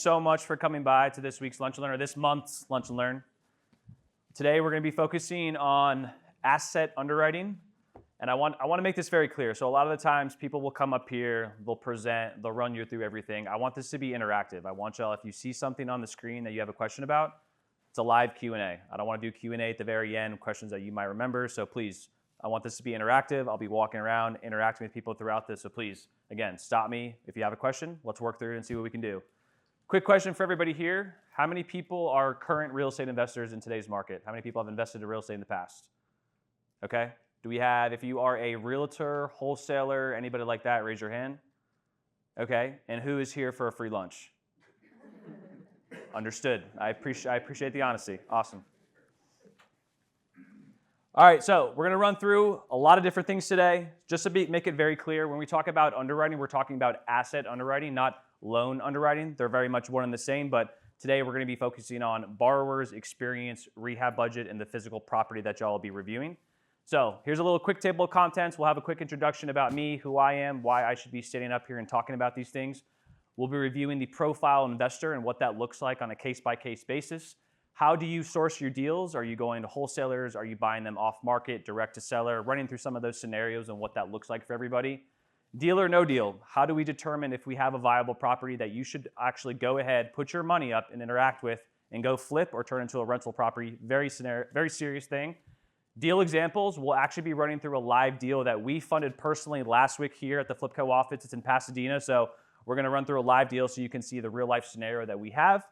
so much for coming by to this week's Lunch and Learn, or this month's Lunch and Learn. Today we're going to be focusing on asset underwriting, and I want to make this very clear. So a lot of the times people will come up here, they'll present, they'll run you through everything. I want this to be interactive. I want y'all, if you see something on the screen that you have a question about, it's a live Q&A. I don't want to do Q&A at the very end, questions that you might remember, so please, I want this to be interactive. I'll be walking around, interacting with people throughout this, so please, again, stop me if you have a question. Let's work through it and see what we can do. Quick question for everybody here. How many people are current real estate investors in today's market? How many people have invested in real estate in the past? Okay. Do we have, if you are a realtor, wholesaler, anybody like that, raise your hand. Okay. And who is here for a free lunch? Understood. I appreciate the honesty. Awesome. All right, so we're going to run through a lot of different things today. Just to make it very clear, when we talk about underwriting, we're talking about asset underwriting, not loan underwriting. They're very much one and the same, but today we're going to be focusing on borrowers, experience, rehab budget, and the physical property that y'all will be reviewing. So here's a little quick table of contents. We'll have a quick introduction about me, who I am, why I should be standing up here and talking about these things. We'll be reviewing the profile investor and what that looks like on a case-by-case basis. How do you source your deals? Are you going to wholesalers? Are you buying them off market, direct to seller? Running through some of those scenarios and what that looks like for everybody. Deal or no deal? How do we determine if we have a viable property that you should actually go ahead, put your money up and interact with and go flip or turn into a rental property? Very serious thing. Deal examples, we'll actually be running through a live deal that we funded personally last week here at the FlipCo office. It's in Pasadena, so we're going to run through a live deal so you can see the real life scenario that we have.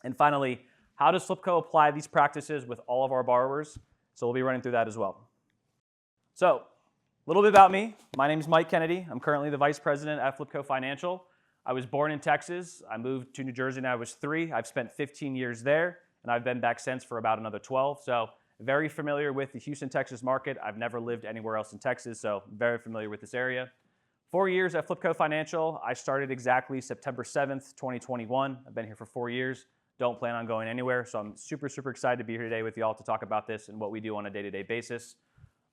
And finally, how does FlipCo apply these practices with all of our borrowers? So we'll be running through that as well. So, a little bit about me. My name is Mike Kennedy. I'm currently the Vice President at FlipCo Financial. I was born in Texas. I moved to New Jersey when I was 3. I've spent 15 years there, and I've been back since for about another 12. So, very familiar with the Houston, Texas market. I've never lived anywhere else in Texas, so very familiar with this area. 4 years at FlipCo Financial. I started exactly September 7th, 2021. I've been here for 4 years. Don't plan on going anywhere, so I'm super excited to be here today with y'all to talk about this and what we do on a day-to-day basis.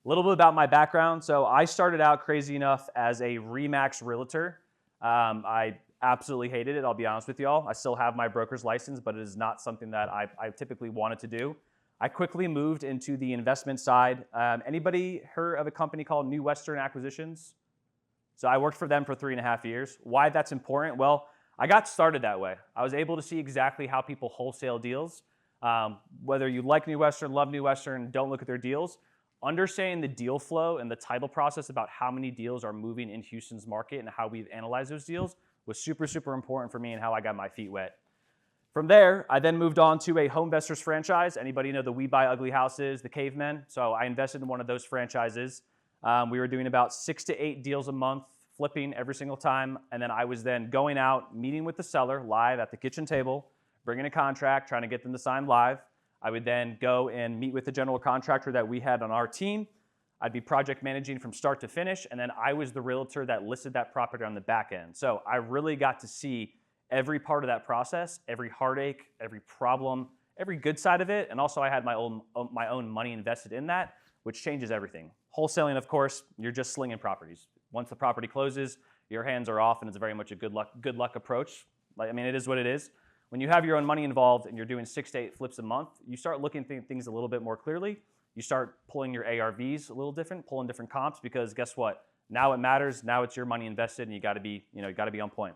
A little bit about my background. So I started out crazy enough as a RE/MAX realtor. I absolutely hated it, I'll be honest with y'all. I still have my broker's license, but it is not something that I typically wanted to do. I quickly moved into the investment side. Anybody heard of a company called New Western Acquisitions? So I worked for them for 3.5 years. Why that's important? Well, I got started that way. I was able to see exactly how people wholesale deals. Whether you like New Western, love New Western, don't look at their deals, understanding the deal flow and the title process about how many deals are moving in Houston's market and how we've analyzed those deals was super important for me and how I got my feet wet. From there, I then moved on to a home investors franchise. Anybody know the We Buy Ugly Houses, the Cavemen? So I invested in one of those franchises. We were doing about 6 to 8 deals a month, flipping every single time, and then I was then going out, meeting with the seller live at the kitchen table, bringing a contract, trying to get them to sign live. I would then go and meet with the general contractor that we had on our team. I'd be project managing from start to finish, and then I was the realtor that listed that property on the back end. So I really got to see every part of that process, every heartache, every problem, every good side of it, and also I had my own money invested in that, which changes everything. Wholesaling, of course, you're just slinging properties. Once the property closes, your hands are off, and it's very much a good luck approach. It is what it is. When you have your own money involved and you're doing 6 to 8 flips a month, you start looking at things a little bit more clearly. You start pulling your ARVs a little different, pulling different comps, because guess what? Now it matters. Now it's your money invested, and you got to be on point.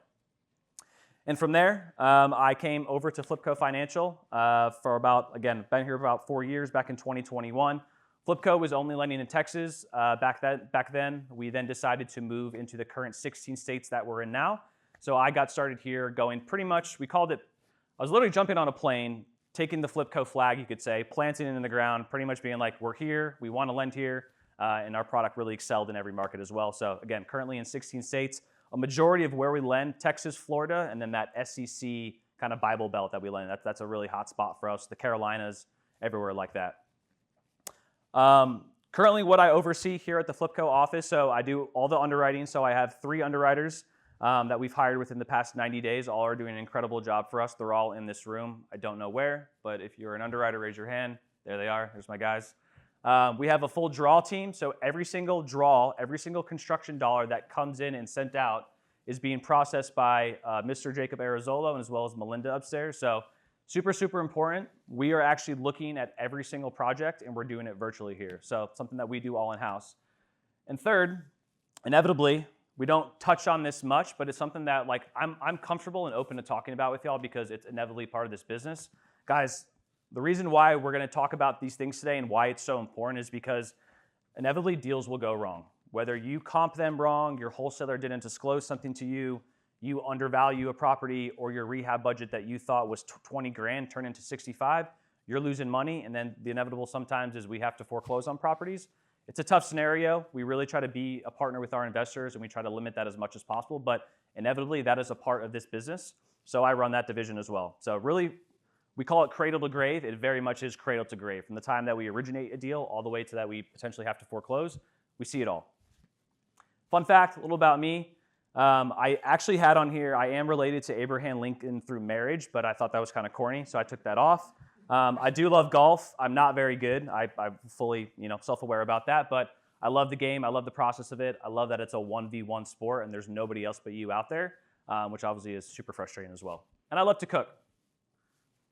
And from there, I came over to FlipCo Financial for been here about 4 years, back in 2021. FlipCo was only lending in Texas back then. We then decided to move into the current 16 states that we're in now. So I got started here going pretty much, I was literally jumping on a plane, taking the FlipCo flag, you could say, planting it in the ground, pretty much being like, we're here, we want to lend here, and our product really excelled in every market as well. So again, currently in 16 states, a majority of where we lend, Texas, Florida, and then that SEC kind of Bible Belt that we lend. That's a really hot spot for us, the Carolinas, everywhere like that. Currently what I oversee here at the FlipCo office, so I do all the underwriting. So I have 3 underwriters that we've hired within the past 90 days. All are doing an incredible job for us. They're all in this room. I don't know where, but if you're an underwriter, raise your hand. There they are. There's my guys. We have a full draw team. So every single draw, every single construction dollar that comes in and sent out is being processed by Mr. Jacob Arizolo and as well as Melinda upstairs. So super, super important. We are actually looking at every single project and we're doing it virtually here. So something that we do all in-house. And third, inevitably, we don't touch on this much, but it's something that like I'm comfortable and open to talking about with y'all because it's inevitably part of this business. Guys, the reason why we're gonna talk about these things today and why it's so important is because inevitably deals will go wrong. Whether you comp them wrong, your wholesaler didn't disclose something to you, you undervalue a property, or your rehab budget that you thought was 20 grand turned into 65, you're losing money, and then the inevitable sometimes is we have to foreclose on properties. It's a tough scenario. We really try to be a partner with our investors and we try to limit that as much as possible, but inevitably that is a part of this business. So I run that division as well. So really, we call it cradle to grave. It very much is cradle to grave. From the time that we originate a deal all the way to that we potentially have to foreclose, we see it all. Fun fact, a little about me. I actually had on here, I am related to Abraham Lincoln through marriage, but I thought that was kind of corny, so I took that off. I do love golf. I'm not very good. I'm fully, self-aware about that, but I love the game. I love the process of it. I love that it's a 1v1 sport and there's nobody else but you out there, which obviously is super frustrating as well. And I love to cook.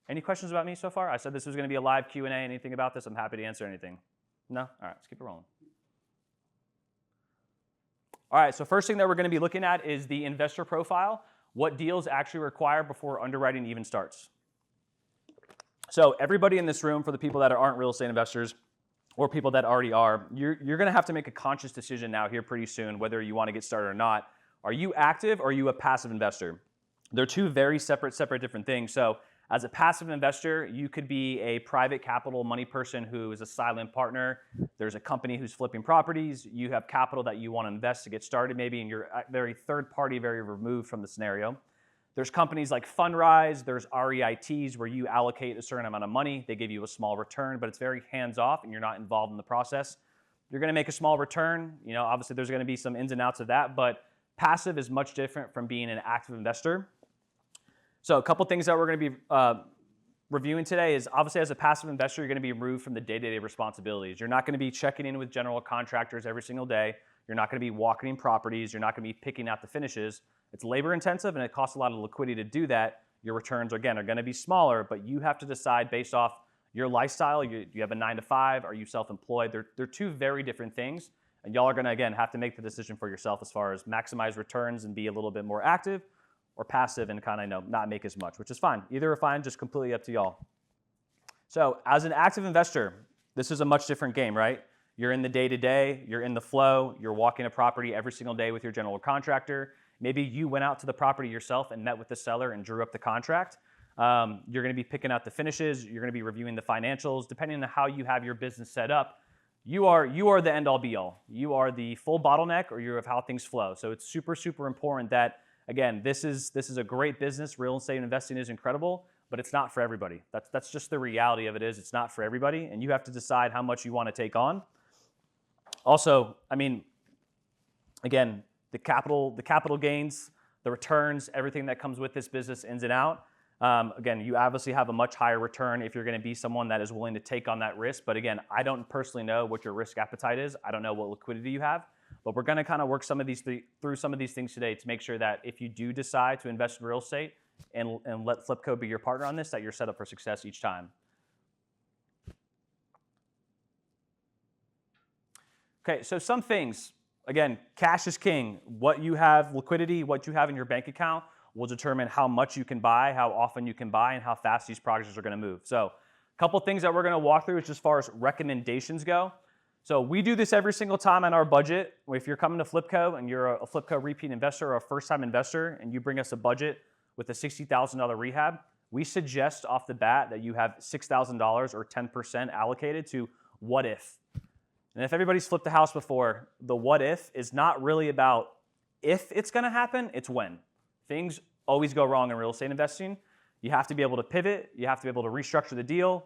Any questions about me so far? I said this was going to be a live Q&A. Anything about this? I'm happy to answer anything. No? All right, let's keep it rolling. All right, so first thing that we're going to be looking at is the investor profile, what deals actually require before underwriting even starts. So everybody in this room, for the people that aren't real estate investors or people that already are, you're going to have to make a conscious decision now here pretty soon whether you want to get started or not. Are you active or are you a passive investor? They're two very separate different things. So as a passive investor, you could be a private capital money person who is a silent partner. There's a company who's flipping properties. You have capital that you want to invest to get started maybe, and you're very third party, very removed from the scenario. There's companies like Fundrise. There's REITs where you allocate a certain amount of money. They give you a small return, but it's very hands off and you're not involved in the process. You're going to make a small return. Obviously there's going to be some ins and outs of that, but passive is much different from being an active investor. So a couple things that we're going to be reviewing today is obviously as a passive investor, you're going to be removed from the day-to-day responsibilities. You're not going to be checking in with general contractors every single day. You're not going to be walking in properties. You're not going to be picking out the finishes. It's labor intensive and it costs a lot of liquidity to do that. Your returns, again, are going to be smaller, but you have to decide based off your lifestyle. You have a 9-to-5, are you self-employed? They're two very different things. And y'all are going to, again, have to make the decision for yourself as far as maximize returns and be a little bit more active, or passive and kind of not make as much, which is fine. Either are fine, just completely up to y'all. So as an active investor, this is a much different game, right? You're in the day-to-day, you're in the flow, you're walking a property every single day with your general contractor. Maybe you went out to the property yourself and met with the seller and drew up the contract. You're gonna be picking out the finishes, you're gonna be reviewing the financials. Depending on how you have your business set up, you are the end-all be-all. You are the full bottleneck or you're of how things flow. So it's super, super important that, again, this is a great business. Real estate investing is incredible, but it's not for everybody. That's just the reality of it is it's not for everybody, and you have to decide how much you want to take on. Also, again, the capital gains, the returns, everything that comes with this business ins and out. Again, you obviously have a much higher return if you're going to be someone that is willing to take on that risk. But again, I don't personally know what your risk appetite is. I don't know what liquidity you have. But we're going to kind of work through some of these things today to make sure that if you do decide to invest in real estate and let FlipCo be your partner on this, that you're set up for success each time. Okay, so some things. Again, cash is king. What you have, liquidity, what you have in your bank account will determine how much you can buy, how often you can buy, and how fast these projects are going to move. So a couple things that we're going to walk through is just as far as recommendations go. So we do this every single time on our budget. If you're coming to FlipCo and you're a FlipCo repeat investor or a first-time investor and you bring us a budget with a $60,000 rehab, we suggest off the bat that you have $6,000 or 10% allocated to what if. And if everybody's flipped a house before, the what if is not really about if it's going to happen, it's when. Things always go wrong in real estate investing. You have to be able to pivot. You have to be able to restructure the deal.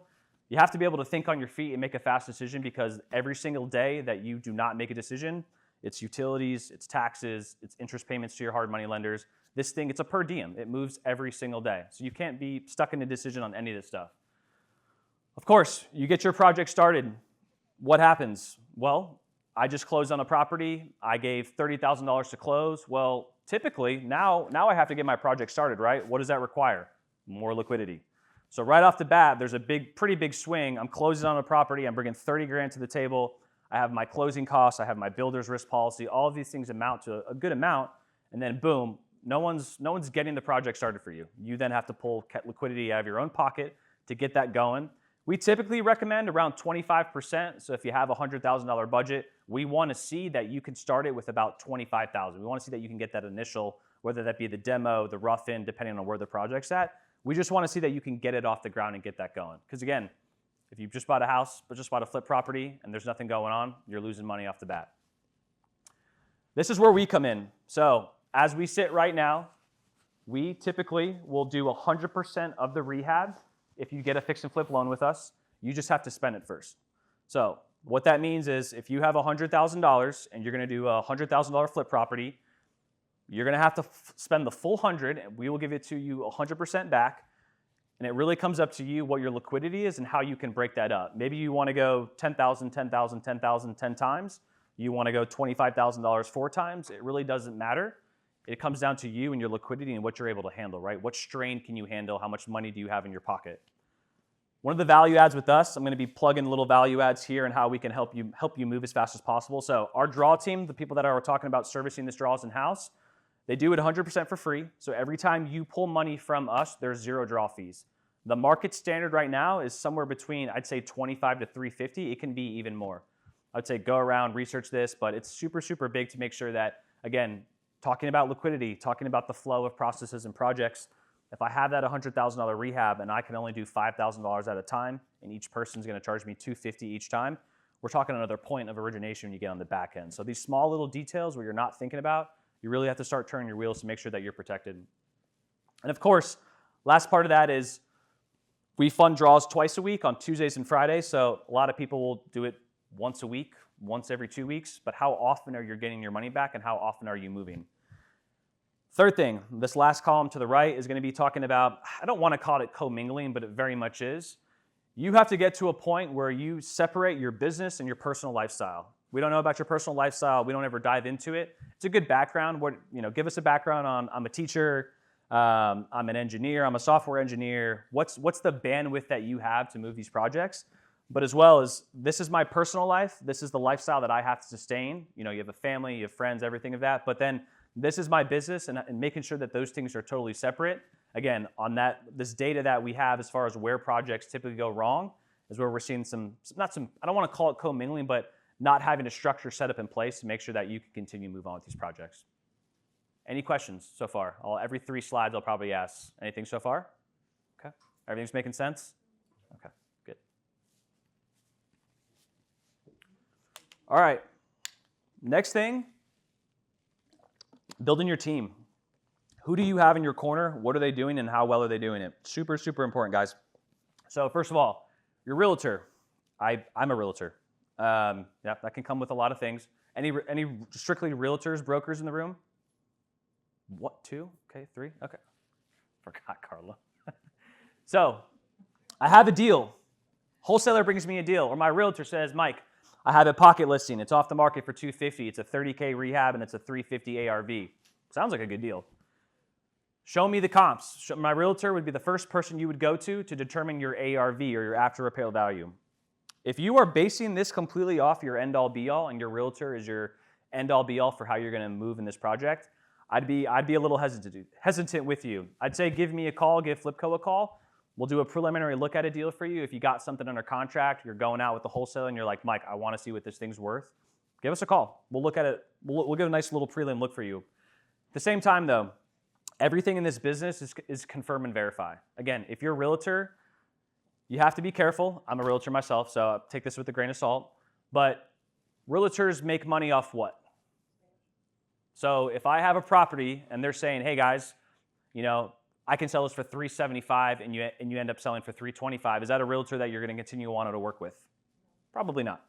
You have to be able to think on your feet and make a fast decision because every single day that you do not make a decision, it's utilities, it's taxes, it's interest payments to your hard money lenders. This thing, it's a per diem. It moves every single day. So you can't be stuck in a decision on any of this stuff. Of course, you get your project started. What happens? Well, I just closed on a property. I gave $30,000 to close. Well, typically, now I have to get my project started, right? What does that require? More liquidity. So right off the bat, there's a pretty big swing. I'm closing on a property. I'm bringing 30 grand to the table. I have my closing costs. I have my builder's risk policy. All of these things amount to a good amount. And then boom, no one's getting the project started for you. You then have to pull liquidity out of your own pocket to get that going. We typically recommend around 25%. So if you have a $100,000 budget, we want to see that you can start it with about $25,000. We want to see that you can get that initial, whether that be the demo, the rough-in, depending on where the project's at. We just want to see that you can get it off the ground and get that going. Because again, if you've just bought a house, but just bought a flip property and there's nothing going on, you're losing money off the bat. This is where we come in. So as we sit right now, we typically will do 100% of the rehab. If you get a fix and flip loan with us, you just have to spend it first. So what that means is if you have $100,000 and you're going to do a $100,000 flip property, you're going to have to spend the full 100, and we will give it to you 100% back. And it really comes up to you what your liquidity is and how you can break that up. Maybe you want to go 10,000, 10,000, 10,000, 10 times. You want to go $25,000 4 times. It really doesn't matter. It comes down to you and your liquidity and what you're able to handle, right? What strain can you handle? How much money do you have in your pocket? One of the value adds with us, I'm going to be plugging little value adds here and how we can help you move as fast as possible. So our draw team, the people that are talking about servicing this draws in-house, they do it 100% for free. So every time you pull money from us, there's 0 draw fees. The market standard right now is somewhere between, I'd say 25 to 350. It can be even more. I'd say go around, research this, but it's super, super big to make sure that, again, talking about liquidity, talking about the flow of processes and projects, if I have that $100,000 rehab and I can only do $5,000 at a time and each person's going to charge me $250 each time, we're talking another point of origination when you get on the back end. So these small little details where you're not thinking about, you really have to start turning your wheels to make sure that you're protected. And of course, last part of that is we fund draws twice a week on Tuesdays and Fridays. So a lot of people will do it once a week, once every 2 weeks. But how often are you getting your money back and how often are you moving? Third thing, this last column to the right is going to be talking about, I don't want to call it commingling, but it very much is. You have to get to a point where you separate your business and your personal lifestyle. We don't know about your personal lifestyle. We don't ever dive into it. It's a good background. Give us a background on, I'm a teacher, I'm an engineer, I'm a software engineer. What's the bandwidth that you have to move these projects? But as well as, this is my personal life. This is the lifestyle that I have to sustain. You have a family, you have friends, everything of that. But then this is my business and making sure that those things are totally separate. Again, on this data that we have as far as where projects typically go wrong is where we're seeing I don't want to call it commingling, but not having a structure set up in place to make sure that you can continue to move on with these projects. Any questions so far? Every 3 slides I'll probably ask. Anything so far? Okay. Everything's making sense? Okay, good. All right. Next thing, building your team. Who do you have in your corner? What are they doing and how well are they doing it? Super, super important, guys. So first of all, your realtor. I'm a realtor. Yeah, that can come with a lot of things. Any strictly realtors, brokers in the room? What, 2? Okay, 3? Okay. Forgot Carla. So I have a deal. Wholesaler brings me a deal, or my realtor says, Mike, I have a pocket listing. It's off the market for $250. It's a $30K rehab and it's a $350 ARV. Sounds like a good deal. Show me the comps. My realtor would be the first person you would go to determine your ARV or your after repair value. If you are basing this completely off your end all be all and your realtor is your end all be all for how you're going to move in this project, I'd be a little hesitant with you. I'd say give me a call, give FlipCo a call. We'll do a preliminary look at a deal for you. If you got something under contract, you're going out with the wholesaler and you're like, Mike, I want to see what this thing's worth. Give us a call. We'll look at it. We'll give a nice little prelim look for you. At the same time though, everything in this business is confirm and verify. Again, if you're a realtor, you have to be careful. I'm a realtor myself, so I'll take this with a grain of salt. But realtors make money off what? So if I have a property and they're saying, hey guys, I can sell this for $375 and you end up selling for $325, is that a realtor that you're going to continue wanting to work with? Probably not.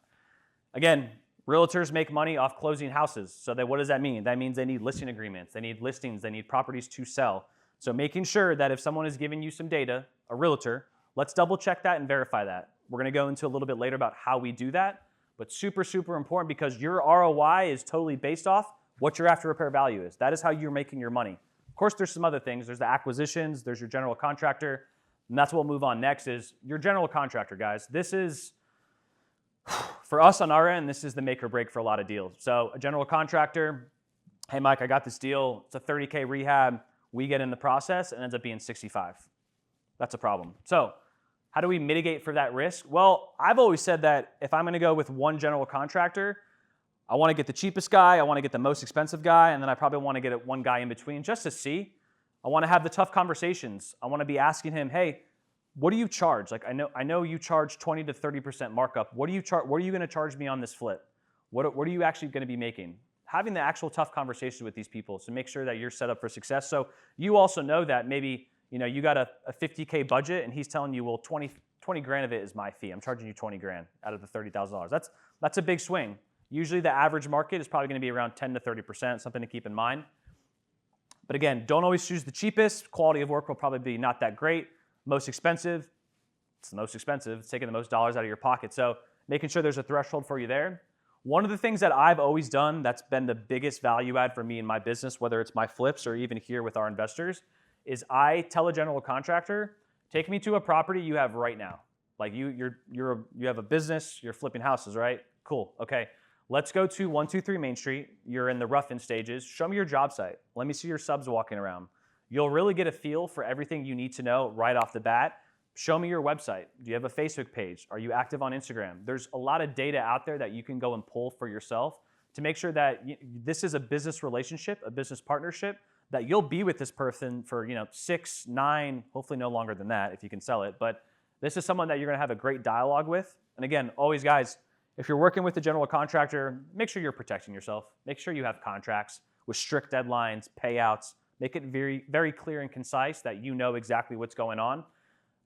Again, realtors make money off closing houses. So what does that mean? That means they need listing agreements, they need listings, they need properties to sell. So making sure that if someone is giving you some data, a realtor, let's double check that and verify that. We're going to go into a little bit later about how we do that, but super, super important because your ROI is totally based off what your after repair value is. That is how you're making your money. Of course, there's some other things. There's the acquisitions, there's your general contractor, and that's what we'll move on next is your general contractor, guys. This is, for us on our end, this is the make or break for a lot of deals. So a general contractor, hey, Mike, I got this deal. It's a $30K rehab. We get in the process and ends up being 65. That's a problem. So how do we mitigate for that risk? Well, I've always said that if I'm going to go with one general contractor, I want to get the cheapest guy, I want to get the most expensive guy, and then I probably want to get one guy in between just to see. I want to have the tough conversations. I want to be asking him, hey, what do you charge? Like I know you charge 20 to 30% markup. What are you going to charge me on this flip? What are you actually going to be making? Having the actual tough conversations with these people to make sure that you're set up for success. So you also know that maybe you got a $50K budget and he's telling you, well, 20 grand of it is my fee. I'm charging you 20 grand out of the $30,000. That's a big swing. Usually the average market is probably going to be around 10 to 30%, something to keep in mind. But again, don't always choose the cheapest. Quality of work will probably be not that great. Most expensive, it's the most expensive. It's taking the most dollars out of your pocket. So making sure there's a threshold for you there. One of the things that I've always done that's been the biggest value add for me in my business, whether it's my flips or even here with our investors, is I tell a general contractor, take me to a property you have right now. Like you have a business, you're flipping houses, right? Cool, okay. Let's go to 123 Main Street. You're in the rough-in stages. Show me your job site. Let me see your subs walking around. You'll really get a feel for everything you need to know right off the bat. Show me your website. Do you have a Facebook page? Are you active on Instagram? There's a lot of data out there that you can go and pull for yourself to make sure that this is a business relationship, a business partnership, that you'll be with this person for 6, 9, hopefully no longer than that if you can sell it. But this is someone that you're going to have a great dialogue with. And again, always, guys, if you're working with a general contractor, make sure you're protecting yourself. Make sure you have contracts with strict deadlines, payouts. Make it very, very clear and concise that you know exactly what's going on.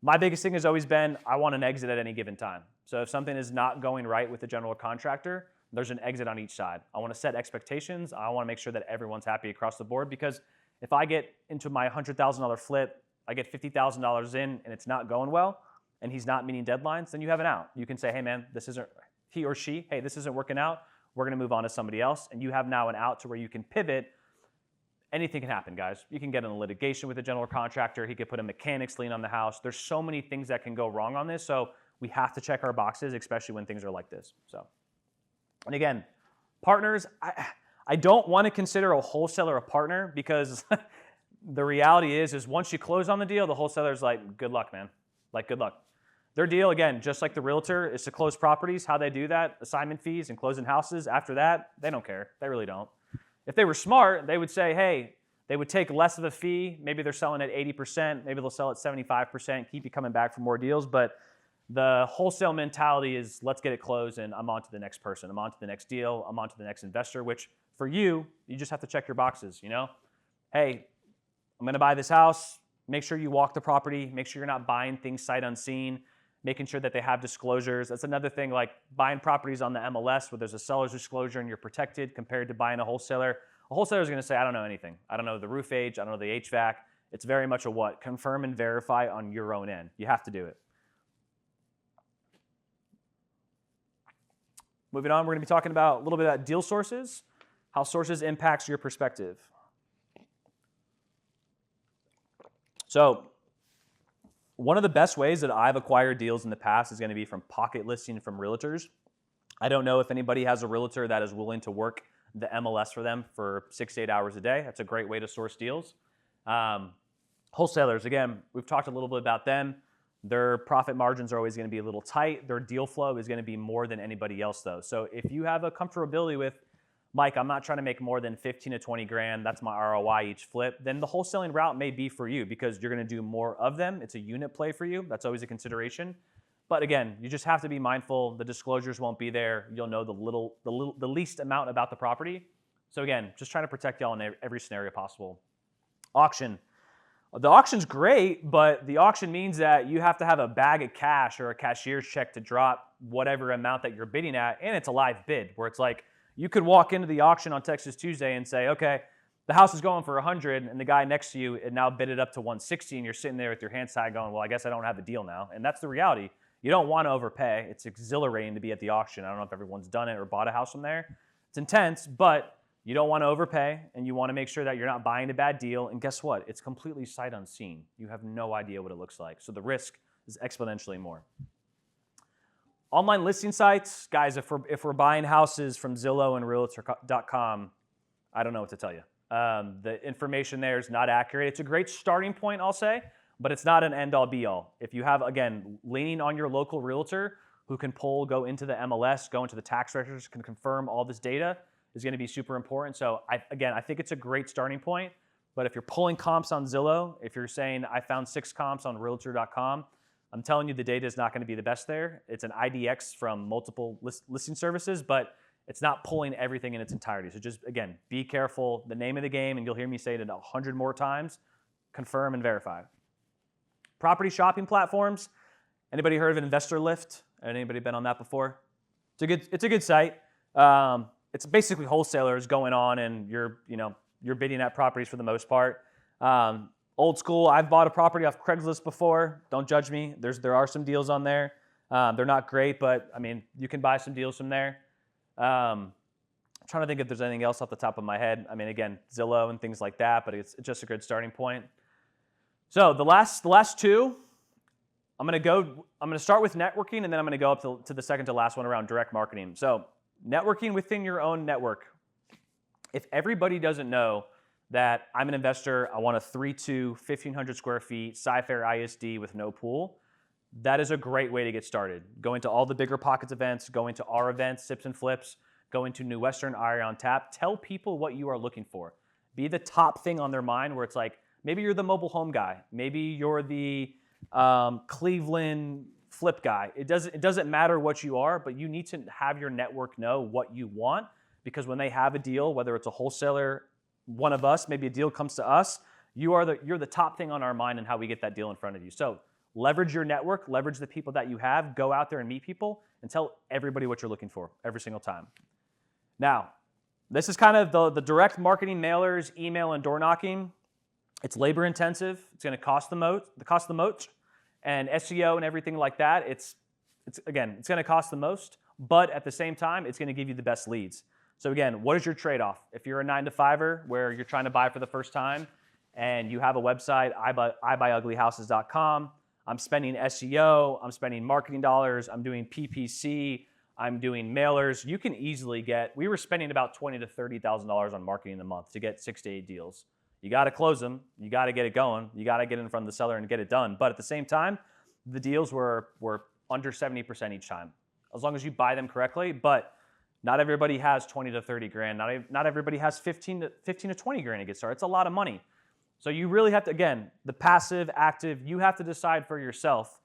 My biggest thing has always been, I want an exit at any given time. So if something is not going right with the general contractor, there's an exit on each side. I want to set expectations. I want to make sure that everyone's happy across the board, because if I get into my $100,000 flip, I get $50,000 in and it's not going well and he's not meeting deadlines, then you have an out. You can say, hey man, this isn't, he or she, hey, this isn't working out. We're going to move on to somebody else. And you have now an out to where you can pivot. Anything can happen, guys. You can get in a litigation with a general contractor. He could put a mechanics lien on the house. There's so many things that can go wrong on this. So we have to check our boxes, especially when things are like this. So, and again, partners, I don't want to consider a wholesaler a partner, because the reality is once you close on the deal, the wholesaler's like, good luck, man. Like, good luck. Their deal, again, just like the realtor, is to close properties. How they do that, assignment fees and closing houses. After that, they don't care. They really don't. If they were smart, they would say, hey, they would take less of a fee. Maybe they're selling at 80%. Maybe they'll sell at 75%, keep you coming back for more deals. But the wholesale mentality is, let's get it closed and I'm on to the next person. I'm on to the next deal. I'm on to the next investor, which for you just have to check your boxes, Hey, I'm going to buy this house. Make sure you walk the property. Make sure you're not buying things sight unseen. Making sure that they have disclosures. That's another thing, like buying properties on the MLS where there's a seller's disclosure and you're protected compared to buying a wholesaler. A wholesaler is going to say, I don't know anything. I don't know the roof age. I don't know the HVAC. It's very much a what? Confirm and verify on your own end. You have to do it. Moving on, we're going to be talking about a little bit about deal sources, how sources impacts your perspective. So, one of the best ways that I've acquired deals in the past is going to be from pocket listing from realtors. I don't know if anybody has a realtor that is willing to work the MLS for them for 6 to 8 hours a day. That's a great way to source deals. Wholesalers, again, we've talked a little bit about them. Their profit margins are always going to be a little tight. Their deal flow is going to be more than anybody else, though. So if you have a comfortability with, Mike, I'm not trying to make more than 15 to 20 grand, that's my ROI each flip, then the wholesaling route may be for you because you're going to do more of them. It's a unit play for you. That's always a consideration. But again, you just have to be mindful. The disclosures won't be there. You'll know the least amount about the property. So again, just trying to protect y'all in every scenario possible. Auction. The auction's great, but the auction means that you have to have a bag of cash or a cashier's check to drop whatever amount that you're bidding at, and it's a live bid where it's like, you could walk into the auction on Texas Tuesday and say, okay, the house is going for 100, and the guy next to you had now bid it up to 160, and you're sitting there with your hands tied going, well, I guess I don't have a deal now. And that's the reality. You don't want to overpay. It's exhilarating to be at the auction. I don't know if everyone's done it or bought a house from there. It's intense, but You don't want to overpay, and you want to make sure that you're not buying a bad deal. And guess what? It's completely sight unseen. You have no idea what it looks like. So the risk is exponentially more. Online listing sites, guys, if we're buying houses from Zillow and Realtor.com, I don't know what to tell you. The information there is not accurate. It's a great starting point, I'll say, but it's not an end-all be-all. If you have, again, leaning on your local realtor who can go into the MLS, go into the tax registers, can confirm all this data, is going to be super important. So I think it's a great starting point. But if you're pulling comps on Zillow, if you're saying I found 6 comps on Realtor.com, I'm telling you the data is not going to be the best there. It's an IDX from multiple listing services, but it's not pulling everything in its entirety. So just, again, be careful. The name of the game, and you'll hear me say it 100 more times, confirm and verify. Property shopping platforms. Anybody heard of Investor Lift? Anybody been on that before? It's a good site. It's basically wholesalers going on, and you're bidding at properties for the most part. Old school. I've bought a property off Craigslist before. Don't judge me. There are some deals on there. They're not great, but I mean, you can buy some deals from there. I'm trying to think if there's anything else off the top of my head. I mean, again, Zillow and things like that, but it's just a good starting point. So the last two, I'm going to start with networking, and then I'm going to go up to the second to last one around direct marketing. So networking within your own network. If everybody doesn't know that I'm an investor, I want a 3.2, 1,500 square feet, Sci-Fair ISD with no pool, that is a great way to get started. Going to all the bigger pockets events, going to our events, Sips and Flips, going to New Western Area on Tap. Tell people what you are looking for. Be the top thing on their mind, where it's like, maybe you're the mobile home guy. Maybe you're the Cleveland flip guy. It doesn't matter what you are, but you need to have your network know what you want, because when they have a deal, whether it's a wholesaler, one of us, maybe a deal comes to us, you're the top thing on our mind and how we get that deal in front of you. So leverage your network, leverage the people that you have, go out there and meet people, and tell everybody what you're looking for every single time. Now, this is kind of the direct marketing, mailers, email, and door knocking. It's labor intensive. It's going to cost the most, and SEO and everything like that. It's going to cost the most, but at the same time, it's going to give you the best leads. So again, what is your trade-off? If you're a 9-to-5er where you're trying to buy for the first time and you have a website, ibuyuglyhouses.com, I'm spending SEO, I'm spending marketing dollars, I'm doing PPC, I'm doing mailers. You can easily we were spending about $20,000 to $30,000 on marketing a month to get 6 to 8 deals. You got to close them. You got to get it going. You got to get in front of the seller and get it done. But at the same time, the deals were under 70% each time, as long as you buy them correctly. But not everybody has 20 to 30 grand. Not everybody has 15 to 20 grand to get started. It's a lot of money. So you really have to, again, the passive, active, you have to decide for yourself,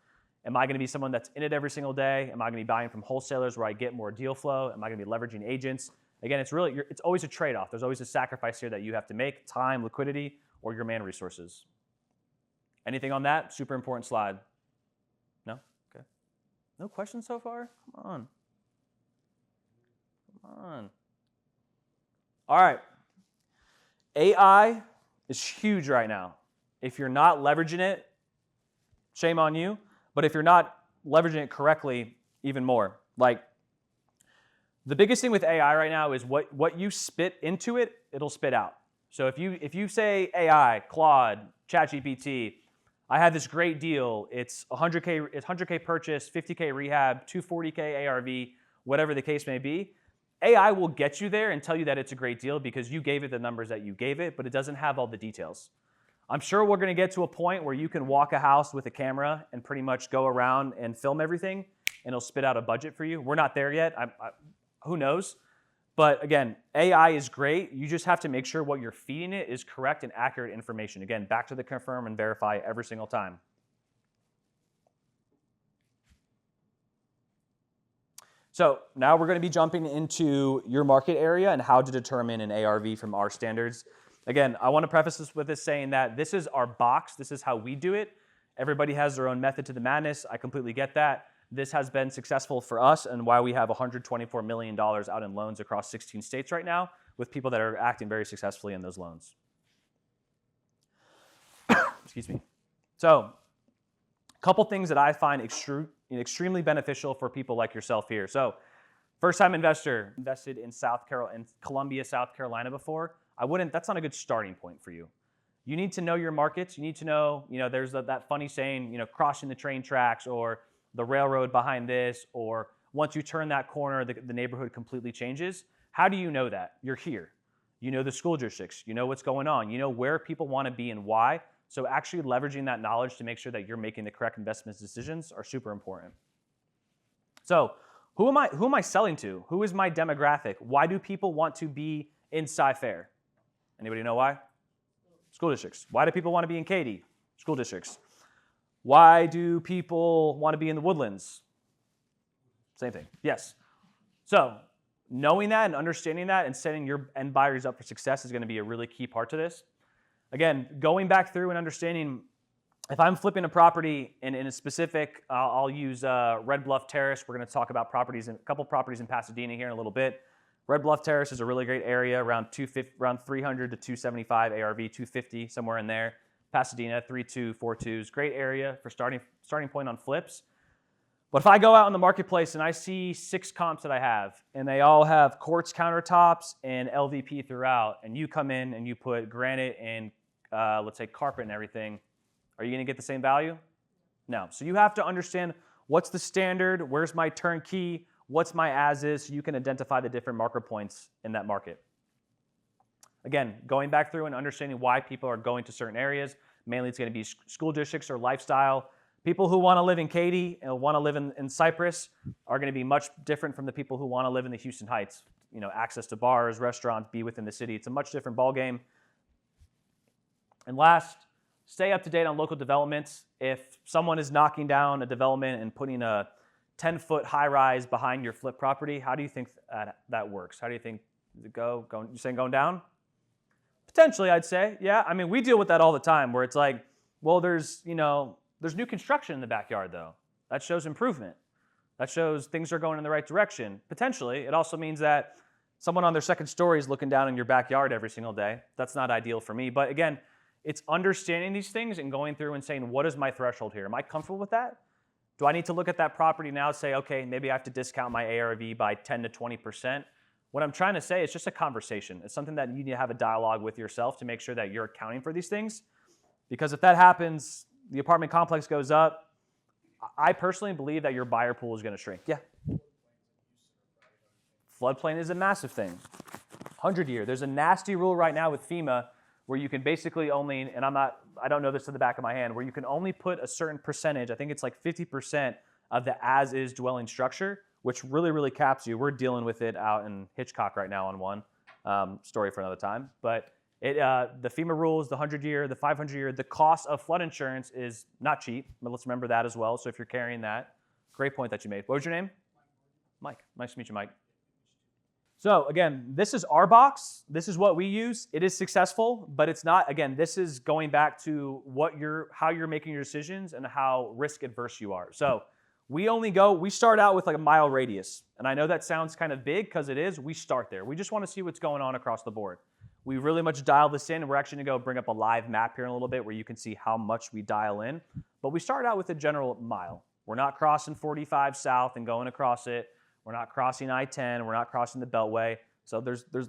am I going to be someone that's in it every single day? Am I going to be buying from wholesalers where I get more deal flow? Am I going to be leveraging agents? Again, it's always a trade-off. There's always a sacrifice here that you have to make: time, liquidity, or your man resources. Anything on that? Super important slide. No? Okay. No questions so far? Come on. All right. AI is huge right now. If you're not leveraging it, shame on you. But if you're not leveraging it correctly, even more. Like, the biggest thing with AI right now is what you spit into it, it'll spit out. So if you say AI, Claude, ChatGPT, I have this great deal. It's 100K purchase, 50K rehab, 240K ARV, whatever the case may be. AI will get you there and tell you that it's a great deal because you gave it the numbers that you gave it, but it doesn't have all the details. I'm sure we're going to get to a point where you can walk a house with a camera and pretty much go around and film everything, and it'll spit out a budget for you. We're not there yet. Who knows? But again, AI is great. You just have to make sure what you're feeding it is correct and accurate information. Again, back to the confirm and verify every single time. So now we're going to be jumping into your market area and how to determine an ARV from our standards. Again, I want to preface this with saying that this is our box. This is how we do it. Everybody has their own method to the madness. I completely get that. This has been successful for us and why we have $124 million out in loans across 16 states right now with people that are acting very successfully in those loans. Excuse me. So a couple things that I find extremely beneficial for people like yourself here. So First-time investor, invested in Columbia, South Carolina before. That's not a good starting point for you. You need to know your markets. You need to know, there's that funny saying, crossing the train tracks or the railroad behind this, or once you turn that corner, the neighborhood completely changes. How do you know that? You're here. You know the school districts. You know what's going on. You know where people want to be and why. So actually leveraging that knowledge to make sure that you're making the correct investment decisions are super important. So who am I selling to? Who is my demographic? Why do people want to be in Cy-Fair? Anybody know why? School districts. Why do people want to be in Katy? School districts. Why do people want to be in the Woodlands? Same thing. Yes. So knowing that and understanding that and setting your end buyers up for success is going to be a really key part to this. Again, going back through and understanding, if I'm flipping a property in a specific, I'll use Red Bluff Terrace. We're going to talk about a couple properties in Pasadena here in a little bit. Red Bluff Terrace is a really great area, around 300 to 275 ARV, 250, somewhere in there. Pasadena, 3242s, great area for starting point on flips. But if I go out in the marketplace and I see 6 comps that I have, and they all have quartz countertops and LVP throughout, and you come in and you put granite and let's say carpet and everything, are you going to get the same value? No. So you have to understand what's the standard, where's my turnkey, what's my as-is, so you can identify the different marker points in that market. Again, going back through and understanding why people are going to certain areas. Mainly it's going to be school districts or lifestyle. People who want to live in Katy and want to live in Cypress are going to be much different from the people who want to live in the Houston Heights. Access to bars, restaurants, be within the city. It's a much different ballgame. And last, stay up to date on local developments. If someone is knocking down a development and putting a 10-foot high-rise behind your flip property, how do you think that works? How do you think you're saying going down? Potentially, I'd say. Yeah, I mean, we deal with that all the time where it's like, well, there's new construction in the backyard, though. That shows improvement. That shows things are going in the right direction. Potentially, it also means that someone on their second story is looking down in your backyard every single day. That's not ideal for me. But again, it's understanding these things and going through and saying, what is my threshold here? Am I comfortable with that? Do I need to look at that property now and say, okay, maybe I have to discount my ARV by 10 to 20%? What I'm trying to say is just a conversation. It's something that you need to have a dialogue with yourself to make sure that you're accounting for these things. Because if that happens, the apartment complex goes up, I personally believe that your buyer pool is going to shrink. Yeah. Floodplain is a massive thing. 100-year. There's a nasty rule right now with FEMA where you can basically only, and I don't know this to the back of my hand, where you can only put a certain percentage, I think it's like 50% of the as-is dwelling structure, which really, really caps you. We're dealing with it out in Hitchcock right now on one. Story for another time. But the FEMA rules, the 100-year, the 500-year, the cost of flood insurance is not cheap, but let's remember that as well. So if you're carrying that, great point that you made. What was your name? Mike. Nice to meet you, Mike. So again, this is our box. This is what we use. It is successful, but it's not, again, this is going back to how you're making your decisions and how risk adverse you are. So we start out with like a mile radius. And I know that sounds kind of big because it is. We start there. We just want to see what's going on across the board. We really much dial this in, and we're actually going to go bring up a live map here in a little bit where you can see how much we dial in. But we start out with a general mile. We're not crossing 45 south and going across it. We're not crossing I-10. We're not crossing the Beltway. So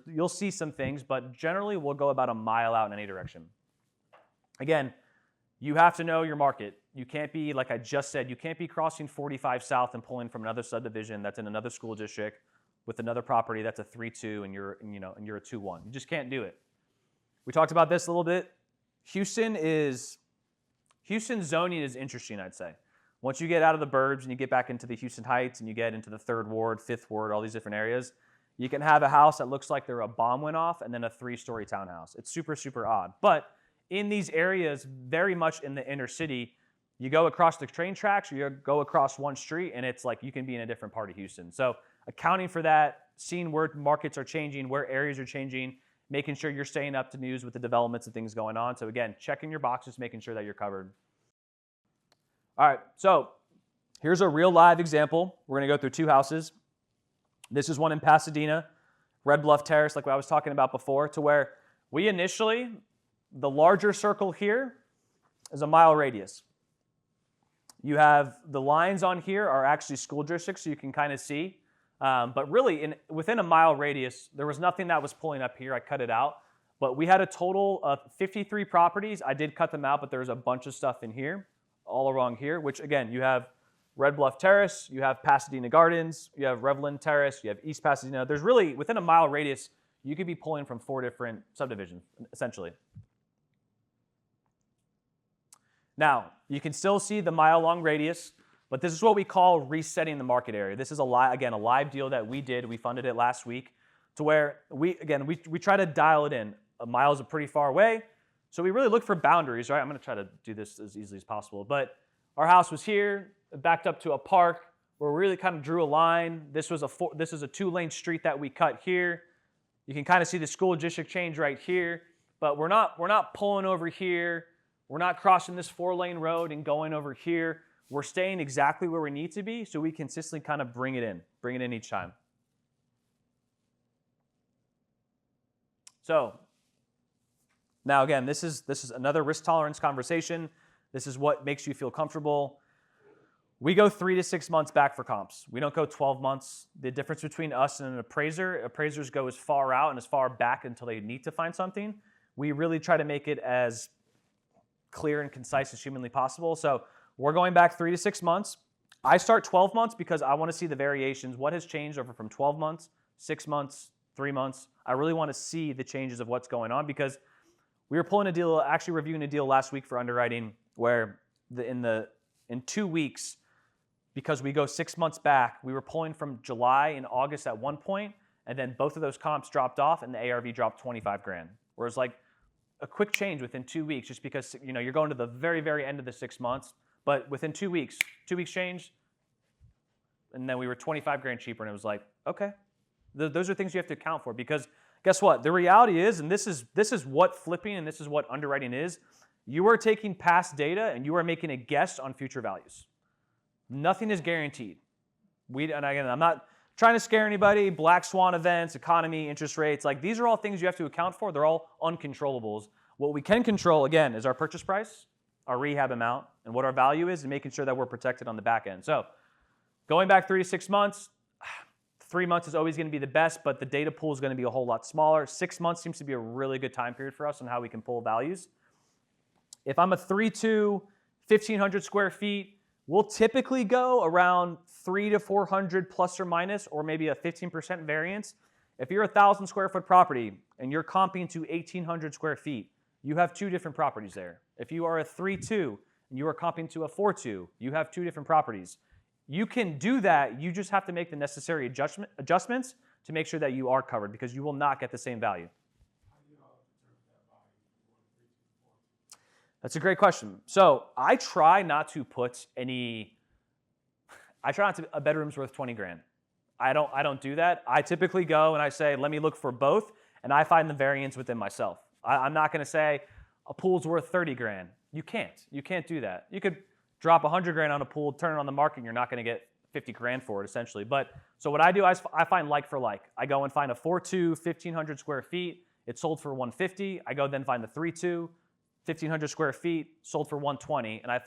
you'll see some things, but generally we'll go about a mile out in any direction. Again, you have to know your market. You can't be, like I just said, you can't be crossing 45 south and pulling from another subdivision that's in another school district with another property that's a 3-2 and you're a 2-1. You just can't do it. We talked about this a little bit. Houston zoning is interesting, I'd say. Once you get out of the burbs and you get back into the Houston Heights and you get into the 3rd Ward, 5th Ward, all these different areas, you can have a house that looks like a bomb went off and then a 3-story townhouse. It's super, super odd. But in these areas, very much in the inner city, you go across the train tracks or you go across one street and it's like you can be in a different part of Houston. So accounting for that, seeing where markets are changing, where areas are changing, making sure you're staying up to news with the developments and things going on. So again, checking your boxes, making sure that you're covered. All right, so here's a real live example. We're going to go through 2 houses. This is one in Pasadena, Red Bluff Terrace, like I was talking about before, to where we initially, the larger circle here is a mile radius. You have the lines on here are actually school districts, so you can kind of see. But really, within a mile radius, there was nothing that was pulling up here. I cut it out. But we had a total of 53 properties. I did cut them out, but there's a bunch of stuff in here, all along here, which again, you have Red Bluff Terrace, you have Pasadena Gardens, you have Revlin Terrace, you have East Pasadena. There's really, within a mile radius, you could be pulling from 4 different subdivisions, essentially. Now, you can still see the mile-long radius, but this is what we call resetting the market area. This is, a live deal that we did. We funded it last week to where we try to dial it in. A mile is pretty far away, so we really look for boundaries, right? I'm going to try to do this as easily as possible. But our house was here, backed up to a park where we really kind of drew a line. This is a 2-lane street that we cut here. You can kind of see the school district change right here, but we're not pulling over here. We're not crossing this 4-lane road and going over here. We're staying exactly where we need to be so we consistently kind of bring it in each time. So now again, this is another risk tolerance conversation. This is what makes you feel comfortable. We go 3 to 6 months back for comps. We don't go 12 months. The difference between us and an appraiser, appraisers go as far out and as far back until they need to find something. We really try to make it as clear and concise as humanly possible. So we're going back 3 to 6 months. I start 12 months because I want to see the variations. What has changed over from 12 months, 6 months, 3 months? I really want to see the changes of what's going on because we were pulling a deal, actually reviewing a deal last week for underwriting where in 2 weeks, because we go 6 months back, we were pulling from July and August at one point, and then both of those comps dropped off and the ARV dropped 25 grand. Whereas like a quick change within 2 weeks, just because you're going to the very, very end of the 6 months, but within 2 weeks change, and then we were 25 grand cheaper, and it was like, okay. Those are things you have to account for because guess what? The reality is, and this is what flipping and this is what underwriting is, you are taking past data and you are making a guess on future values. Nothing is guaranteed. And again, I'm not trying to scare anybody, black swan events, economy, interest rates, like these are all things you have to account for. They're all uncontrollables. What we can control, again, is our purchase price, our rehab amount, and what our value is and making sure that we're protected on the back end. So going back 3 to 6 months, 3 months is always going to be the best, but the data pool is going to be a whole lot smaller. 6 months seems to be a really good time period for us on how we can pull values. If I'm a 3-2, 1,500 square feet, we'll typically go around 300 to 400 plus or minus, or maybe a 15% variance. If you're a 1,000 square foot property and you're comping to 1,800 square feet, you have 2 different properties there. If you are a 3-2 and you are comping to a 4-2, you have 2 different properties. You can do that. You just have to make the necessary adjustments to make sure that you are covered because you will not get the same value. That's a great question. So I try not to put a bedroom's worth 20 grand. I don't do that. I typically go and I say, let me look for both, and I find the variance within myself. I'm not going to say a pool's worth 30 grand. You can't do that. You could drop 100 grand on a pool, turn it on the market, and you're not going to get 50 grand for it, essentially. But so what I do, I find like for like. I go and find a 4-2, 1,500 square feet. It sold for 150. I go then find the 3-2, 1,500 square feet, sold for 120. And I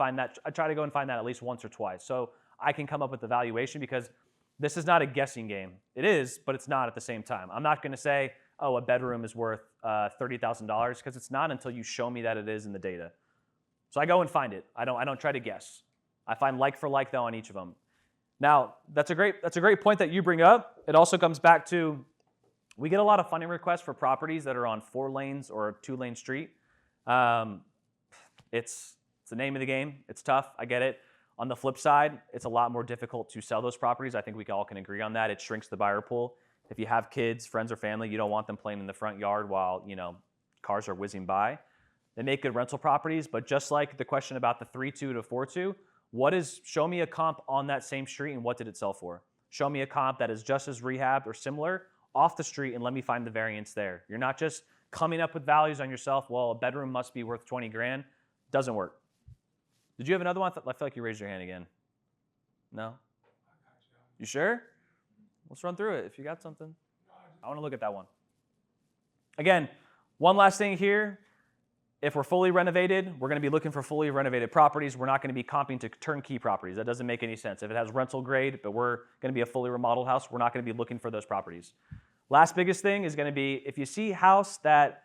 try to go and find that at least once or twice. So I can come up with the valuation because this is not a guessing game. It is, but it's not at the same time. I'm not going to say, oh, a bedroom is worth $30,000 because it's not until you show me that it is in the data. So I go and find it. I don't try to guess. I find like for like though on each of them. Now, that's a great point that you bring up. It also comes back to, we get a lot of funding requests for properties that are on 4 lanes or a 2-lane street. It's the name of the game. It's tough. I get it. On the flip side, it's a lot more difficult to sell those properties. I think we all can agree on that. It shrinks the buyer pool. If you have kids, friends, or family, you don't want them playing in the front yard while cars are whizzing by. They make good rental properties, but just like the question about the 3-2 to 4-2, show me a comp on that same street and what did it sell for? Show me a comp that is just as rehabbed or similar off the street and let me find the variance there. You're not just coming up with values on yourself, well, a bedroom must be worth 20 grand. Doesn't work. Did you have another one? I feel like you raised your hand again. No? You sure? Let's run through it if you got something. I want to look at that one. Again, one last thing here. If we're fully renovated, we're going to be looking for fully renovated properties. We're not going to be comping to turnkey properties. That doesn't make any sense. If it has rental grade, but we're going to be a fully remodeled house, we're not going to be looking for those properties. Last biggest thing is going to be if you see a house that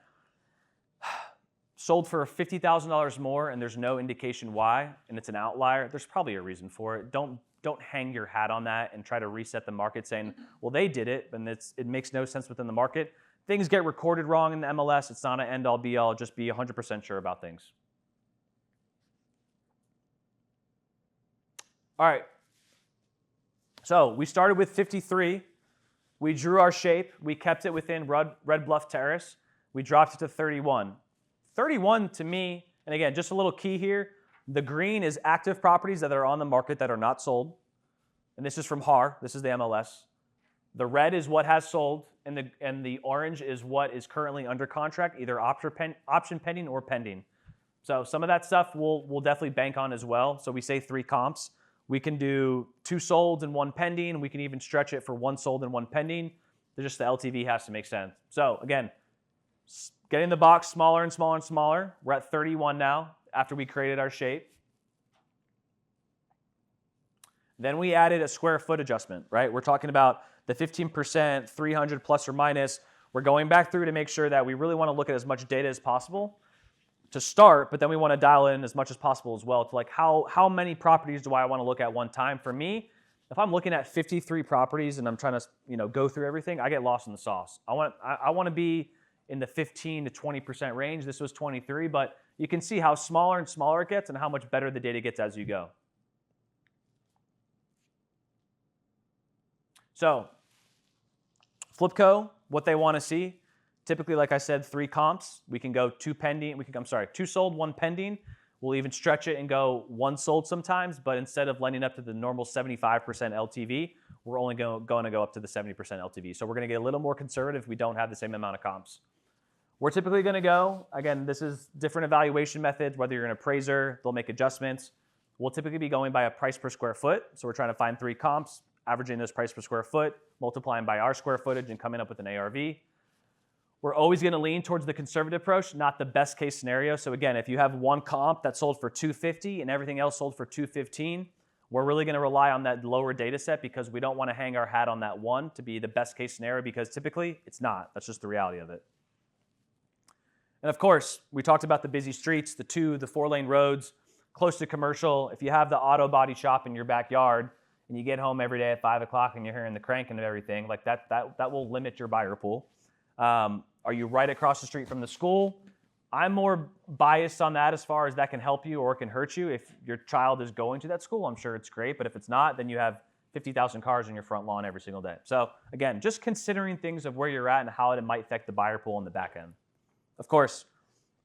sold for $50,000 more and there's no indication why, and it's an outlier, there's probably a reason for it. Don't hang your hat on that and try to reset the market saying, well, they did it, and it makes no sense within the market. Things get recorded wrong in the MLS. It's not an end-all, be-all. Just be 100% sure about things. All right. So we started with 53. We drew our shape. We kept it within Red Bluff Terrace. We dropped it to 31. 31 to me, and again, just a little key here, the green is active properties that are on the market that are not sold. And this is from HAR. This is the MLS. The red is what has sold, and the orange is what is currently under contract, either option pending or pending. So some of that stuff we'll definitely bank on as well. So we say 3 comps. We can do 2 sold and 1 pending. We can even stretch it for 1 sold and 1 pending. Just the LTV has to make sense. So again, getting the box smaller and smaller and smaller. We're at 31 now after we created our shape. Then we added a square foot adjustment, right? We're talking about the 15%, 300 plus or minus. We're going back through to make sure that we really want to look at as much data as possible to start, but then we want to dial in as much as possible as well to like how many properties do I want to look at one time? For me, if I'm looking at 53 properties and I'm trying to go through everything, I get lost in the sauce. I want to be in the 15 to 20% range. This was 23, but you can see how smaller and smaller it gets and how much better the data gets as you go. So FlipCo, what they want to see, typically, like I said, 3 comps. We can go 2 pending. 2 sold, 1 pending. We'll even stretch it and go 1 sold sometimes, but instead of lending up to the normal 75% LTV, we're only going to go up to the 70% LTV. So we're going to get a little more conservative if we don't have the same amount of comps. We're typically going to go, again, this is different evaluation methods, whether you're an appraiser, they'll make adjustments. We'll typically be going by a price per square foot. So we're trying to find 3 comps, averaging this price per square foot, multiplying by our square footage and coming up with an ARV. We're always going to lean towards the conservative approach, not the best case scenario. So again, if you have 1 comp that sold for $250 and everything else sold for $215, we're really going to rely on that lower data set because we don't want to hang our hat on that one to be the best case scenario because typically it's not. That's just the reality of it. And of course, we talked about the busy streets, the 4-lane roads, close to commercial. If you have the auto body shop in your backyard and you get home every day at 5 o'clock and you're hearing the cranking of everything, like that will limit your buyer pool. Are you right across the street from the school? I'm more biased on that as far as that can help you or it can hurt you. If your child is going to that school, I'm sure it's great. But if it's not, then you have 50,000 cars on your front lawn every single day. So again, just considering things of where you're at and how it might affect the buyer pool on the back end. Of course,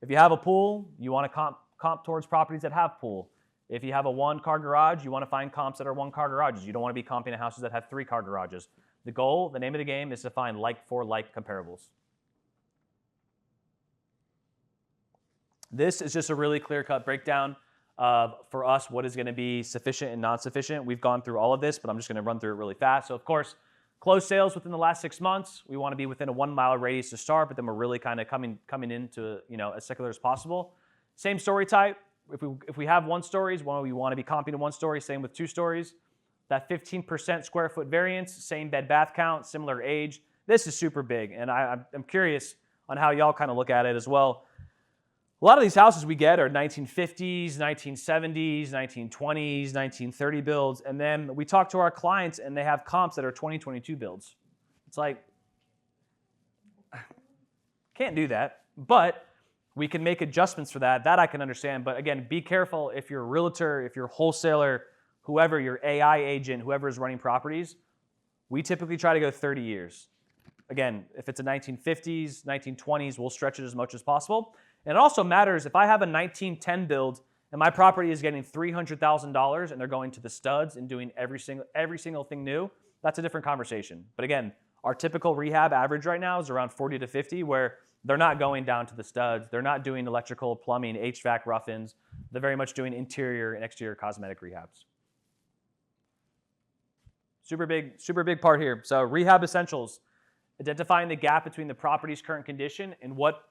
if you have a pool, you want to comp towards properties that have pool. If you have a 1-car garage, you want to find comps that are 1-car garages. You don't want to be comping houses that have 3-car garages. The goal, the name of the game, is to find like for like comparables. This is just a really clear-cut breakdown of, for us, what is going to be sufficient and non-sufficient. We've gone through all of this, but I'm just going to run through it really fast. So, of course, closed sales within the last 6 months. We want to be within a 1-mile radius to start, but then we're really kind of coming into as secular as possible. Same story type. If we have 1 stories, we want to be comping to 1 story. Same with 2 stories. That 15% square foot variance, same bed bath count, similar age. This is super big, and I'm curious on how y'all kind of look at it as well. A lot of these houses we get are 1950s, 1970s, 1920s, 1930 builds, and then we talk to our clients and they have comps that are 2022 builds. It's like, can't do that, but we can make adjustments for that. That I can understand, but again, be careful if you're a realtor, if you're a wholesaler, whoever, your AI agent, whoever is running properties, we typically try to go 30 years. Again, if it's a 1950s, 1920s, we'll stretch it as much as possible. And it also matters if I have a 1910 build and my property is getting $300,000 and they're going to the studs and doing every single thing new, that's a different conversation. But again, our typical rehab average right now is around 40 to 50, where they're not going down to the studs. They're not doing electrical, plumbing, HVAC, rough-ins. They're very much doing interior and exterior cosmetic rehabs. Super big part here. So rehab essentials, identifying the gap between the property's current condition and what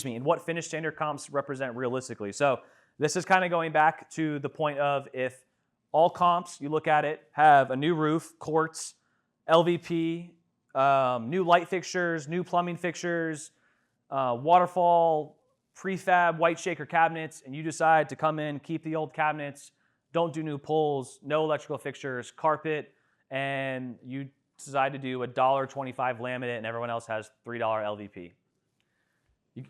and what finished standard comps represent realistically. So this is kind of going back to the point of if all comps, you look at it, have a new roof, quartz, LVP, new light fixtures, new plumbing fixtures, waterfall, prefab, white shaker cabinets, and you decide to come in, keep the old cabinets, don't do new pulls, no electrical fixtures, carpet, and you decide to do a $1.25 laminate and everyone else has $3 LVP.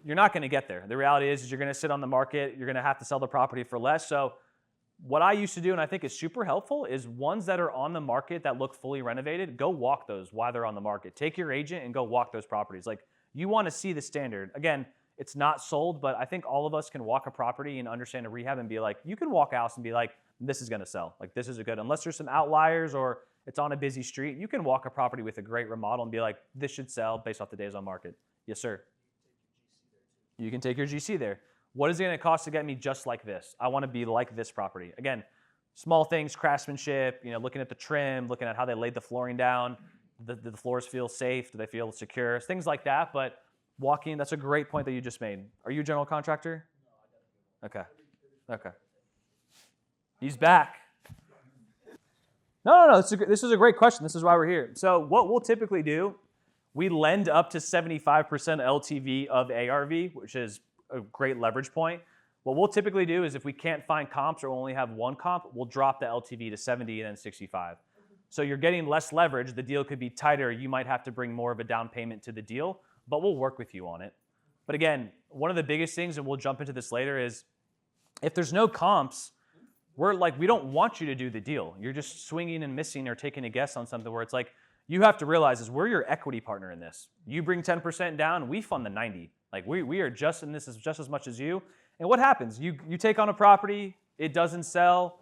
You're not going to get there. The reality is you're going to sit on the market, you're going to have to sell the property for less. So what I used to do, and I think is super helpful, is ones that are on the market that look fully renovated, go walk those while they're on the market. Take your agent and go walk those properties. Like, you want to see the standard. Again, it's not sold, but I think all of us can walk a property and understand a rehab and be like, you can walk a house and be like, this is going to sell. Like, this is a good, unless there's some outliers or it's on a busy street, you can walk a property with a great remodel and be like, this should sell based off the days on market. Yes, sir. You can take your GC there. What is it going to cost to get me just like this? I want to be like this property. Again, small things, craftsmanship, looking at the trim, looking at how they laid the flooring down. Do the floors feel safe? Do they feel secure? Things like that. But walking, that's a great point that you just made. Are you a general contractor? No, I don't. Okay. He's back. No. This is a great question. This is why we're here. So what we'll typically do, we lend up to 75% LTV of ARV, which is a great leverage point. What we'll typically do is if we can't find comps or only have one comp, we'll drop the LTV to 70 and then 65. So you're getting less leverage. The deal could be tighter. You might have to bring more of a down payment to the deal, but we'll work with you on it. But again, one of the biggest things, and we'll jump into this later, is if there's no comps, we don't want you to do the deal. You're just swinging and missing or taking a guess on something where it's like, you have to realize is we're your equity partner in this. You bring 10% down, we fund the 90. Like we are just in this just as much as you. And what happens? You take on a property, it doesn't sell.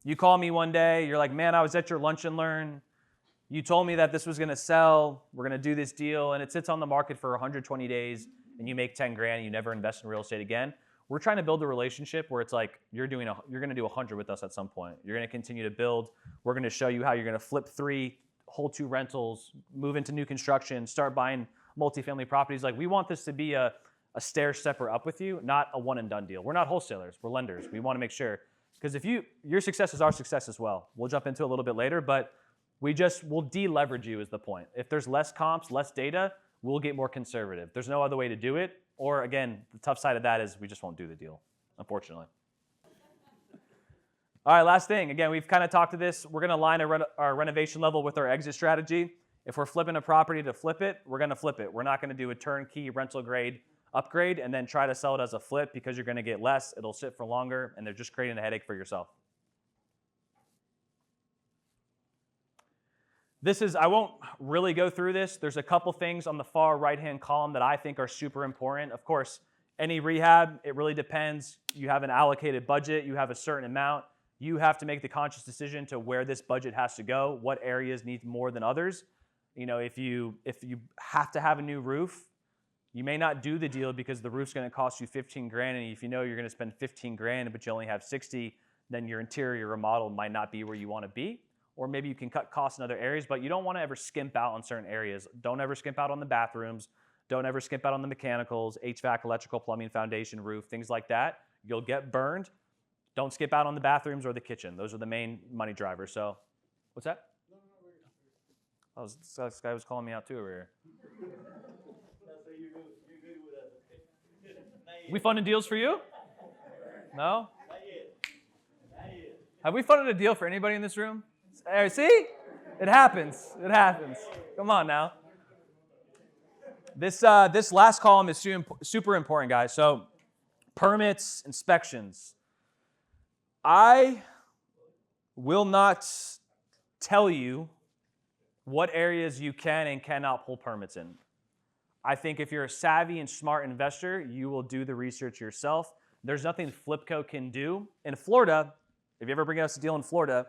You call me one day, you're like, man, I was at your lunch and learn. You told me that this was gonna sell, we're gonna do this deal, and it sits on the market for 120 days, and you make 10 grand, and you never invest in real estate again. We're trying to build a relationship where it's like, you're gonna do 100 with us at some point. You're gonna continue to build. We're gonna show you how you're gonna flip 3, hold 2 rentals, move into new construction, start buying multifamily properties. Like, we want this to be a stair stepper up with you, not a one and done deal. We're not wholesalers, we're lenders. We want to make sure, because if your success is our success as well. We'll jump into it a little bit later, but we'll de-leverage you is the point. If there's less comps, less data, we'll get more conservative. There's no other way to do it. Or again, the tough side of that is we just won't do the deal, unfortunately. All right, last thing. Again, we've kind of talked to this. We're going to align our renovation level with our exit strategy. If we're flipping a property to flip it, we're going to flip it. We're not going to do a turnkey rental grade upgrade and then try to sell it as a flip because you're going to get less. It'll sit for longer, and they're just creating a headache for yourself. I won't really go through this. There's a couple things on the far right-hand column that I think are super important. Of course, any rehab, it really depends. You have an allocated budget. You have a certain amount. You have to make the conscious decision to where this budget has to go, what areas need more than others. If you have to have a new roof, you may not do the deal because the roof's going to cost you 15 grand, and if you know you're going to spend 15 grand but you only have 60, then your interior remodel might not be where you want to be. Or maybe you can cut costs in other areas, but you don't want to ever skimp out on certain areas. Don't ever skimp out on the bathrooms. Don't ever skimp out on the mechanicals, HVAC, electrical, plumbing, foundation, roof, things like that. You'll get burned. Don't skip out on the bathrooms or the kitchen. Those are the main money drivers. So, what's that? Oh, this guy was calling me out too over here. We funded deals for you? No? Have we funded a deal for anybody in this room? See? It happens. It happens. Come on now. This last column is super important, guys. So, permits, inspections. I will not tell you what areas you can and cannot pull permits in. I think if you're a savvy and smart investor, you will do the research yourself. There's nothing FlipCo can do. In Florida, if you ever bring us a deal in Florida,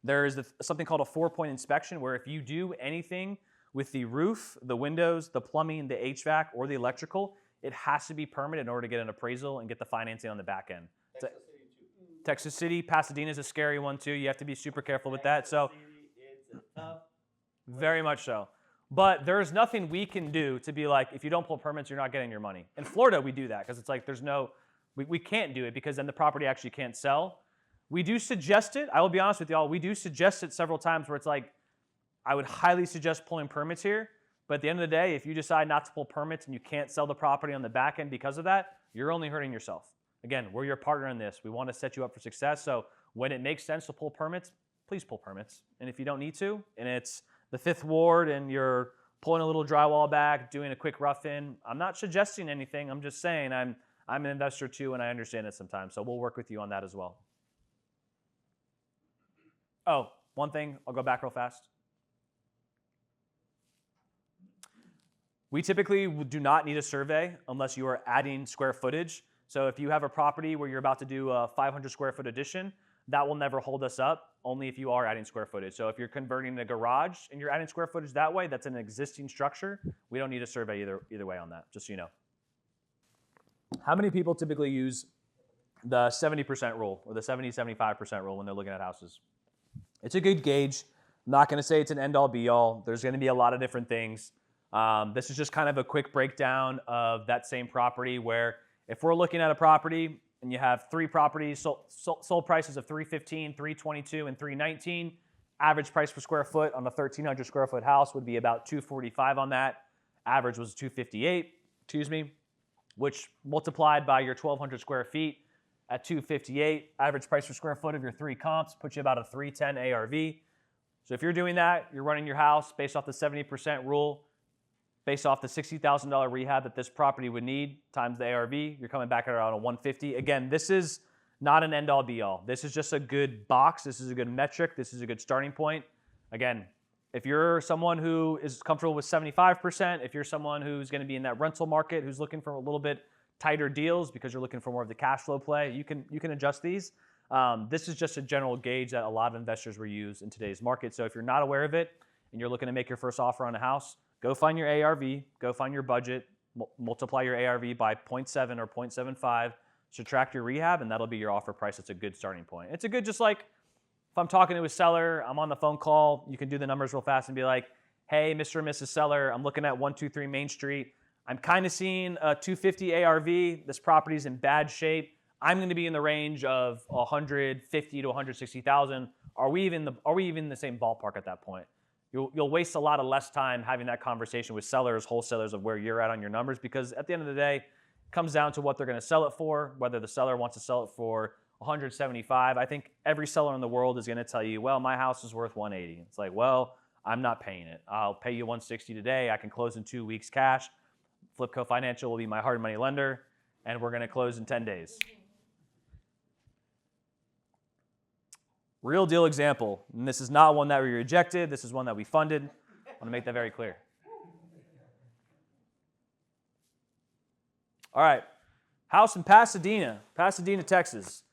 there is something called a 4-point inspection where if you do anything with the roof, the windows, the plumbing, the HVAC, or the electrical, it has to be permitted in order to get an appraisal and get the financing on the back end. Texas City, Pasadena is a scary one too. You have to be super careful with that. So, very much so. But there's nothing we can do to be like, if you don't pull permits, you're not getting your money. In Florida, we do that because it's like we can't do it because then the property actually can't sell. We do suggest it. I will be honest with y'all. We do suggest it several times where it's like, I would highly suggest pulling permits here. But at the end of the day, if you decide not to pull permits and you can't sell the property on the back end because of that, you're only hurting yourself. Again, we're your partner in this. We want to set you up for success. So when it makes sense to pull permits, please pull permits. And if you don't need to, and it's the 5th Ward and you're pulling a little drywall back, doing a quick rough-in, I'm not suggesting anything. I'm just saying I'm an investor too, and I understand it sometimes. So we'll work with you on that as well. Oh, one thing, I'll go back real fast. We typically do not need a survey unless you are adding square footage. So if you have a property where you're about to do a 500 square foot addition, that will never hold us up, only if you are adding square footage. So if you're converting a garage and you're adding square footage that way, that's an existing structure. We don't need a survey either way on that, just so you know. How many people typically use the 70% rule or the 70-75% rule when they're looking at houses? It's a good gauge. I'm not going to say it's an end-all be-all. There's going to be a lot of different things. This is just kind of a quick breakdown of that same property where if we're looking at a property and you have 3 properties, sold prices of $315, $322, and $319, average price per square foot on a 1,300 square foot house would be about $245 on that. Average was $258, which multiplied by your 1,200 square feet at $258, average price per square foot of your 3 comps puts you about a $310 ARV. So if you're doing that, you're running your house based off the 70% rule, based off the $60,000 rehab that this property would need times the ARV, you're coming back at around a 150. Again, this is not an end-all be-all. This is just a good box. This is a good metric. This is a good starting point. Again, if you're someone who is comfortable with 75%, if you're someone who's going to be in that rental market, who's looking for a little bit tighter deals because you're looking for more of the cash flow play, you can adjust these. This is just a general gauge that a lot of investors will use in today's market. So if you're not aware of it and you're looking to make your first offer on a house, go find your ARV, go find your budget, multiply your ARV by 0.7 or 0.75, subtract your rehab, and that'll be your offer price. It's a good starting point. It's a good, just like if I'm talking to a seller, I'm on the phone call, you can do the numbers real fast and be like, hey, Mr. and Mrs. Seller, I'm looking at 123 Main Street. I'm kind of seeing a 250 ARV. This property's in bad shape. I'm going to be in the range of 150 to 160,000. Are we even in the same ballpark at that point? You'll waste a lot of less time having that conversation with sellers, wholesalers of where you're at on your numbers, because at the end of the day, it comes down to what they're going to sell it for, whether the seller wants to sell it for 175. I think every seller in the world is going to tell you, well, my house is worth 180. It's like, well, I'm not paying it. I'll pay you 160 today. I can close in 2 weeks cash. FlipCo Financial will be my hard money lender, and we're going to close in 10 days. Real deal example, and this is not one that we rejected, this is one that we funded. I want to make that very clear. All right, house in Pasadena, Texas.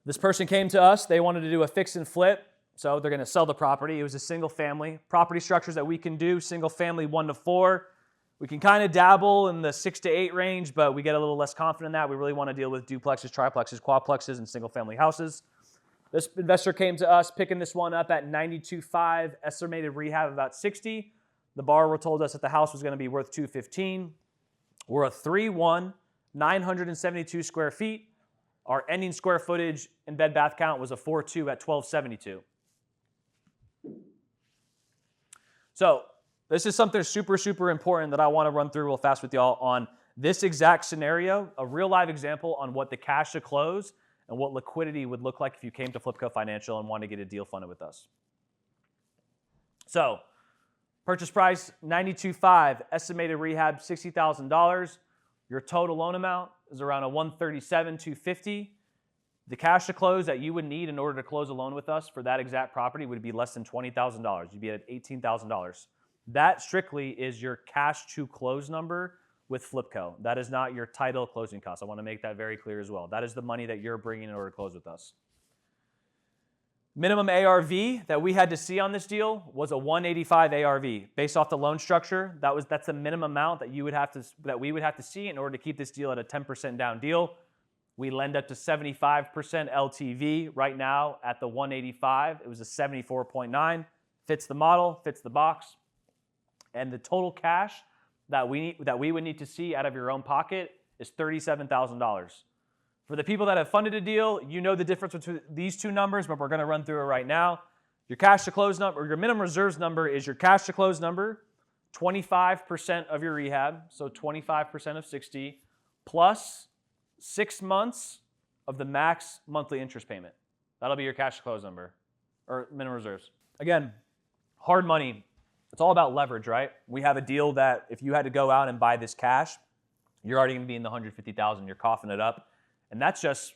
This person came to us, they wanted to do a fix and flip, so they're going to sell the property. It was a single family. Property structures that we can do, single family 1 to 4. We can kind of dabble in the 6 to 8 range, but we get a little less confident in that. We really want to deal with duplexes, triplexes, quadplexes, and single family houses. This investor came to us picking this one up at 92.5, estimated rehab about 60. The borrower told us that the house was going to be worth 215. We're a 3-1, 972 square feet. Our ending square footage and bed bath count was a 4-2 at 1272. So this is something super, super important that I want to run through real fast with y'all on this exact scenario, a real live example on what the cash to close and what liquidity would look like if you came to FlipCo Financial and wanted to get a deal funded with us. So, purchase price, $92.5, estimated rehab, $60,000. Your total loan amount is around a $137,250. The cash to close that you would need in order to close a loan with us for that exact property would be less than $20,000. You'd be at $18,000. That strictly is your cash to close number with FlipCo. That is not your title closing costs. I want to make that very clear as well. That is the money that you're bringing in order to close with us. Minimum ARV that we had to see on this deal was a 185 ARV. Based off the loan structure, that's the minimum amount that we would have to see in order to keep this deal at a 10% down deal. We lend up to 75% LTV right now at the 185. It was a 74.9. Fits the model, fits the box. And the total cash that we would need to see out of your own pocket is $37,000. For the people that have funded a deal, you know the difference between these two numbers, but we're going to run through it right now. Your cash to close number, or your minimum reserves number, is your cash to close number, 25% of your rehab, so 25% of 60, plus 6 months of the max monthly interest payment. That'll be your cash to close number, or minimum reserves. Again, hard money. It's all about leverage, right? We have a deal that if you had to go out and buy this cash, you're already going to be in the $150,000. You're coughing it up. And that's just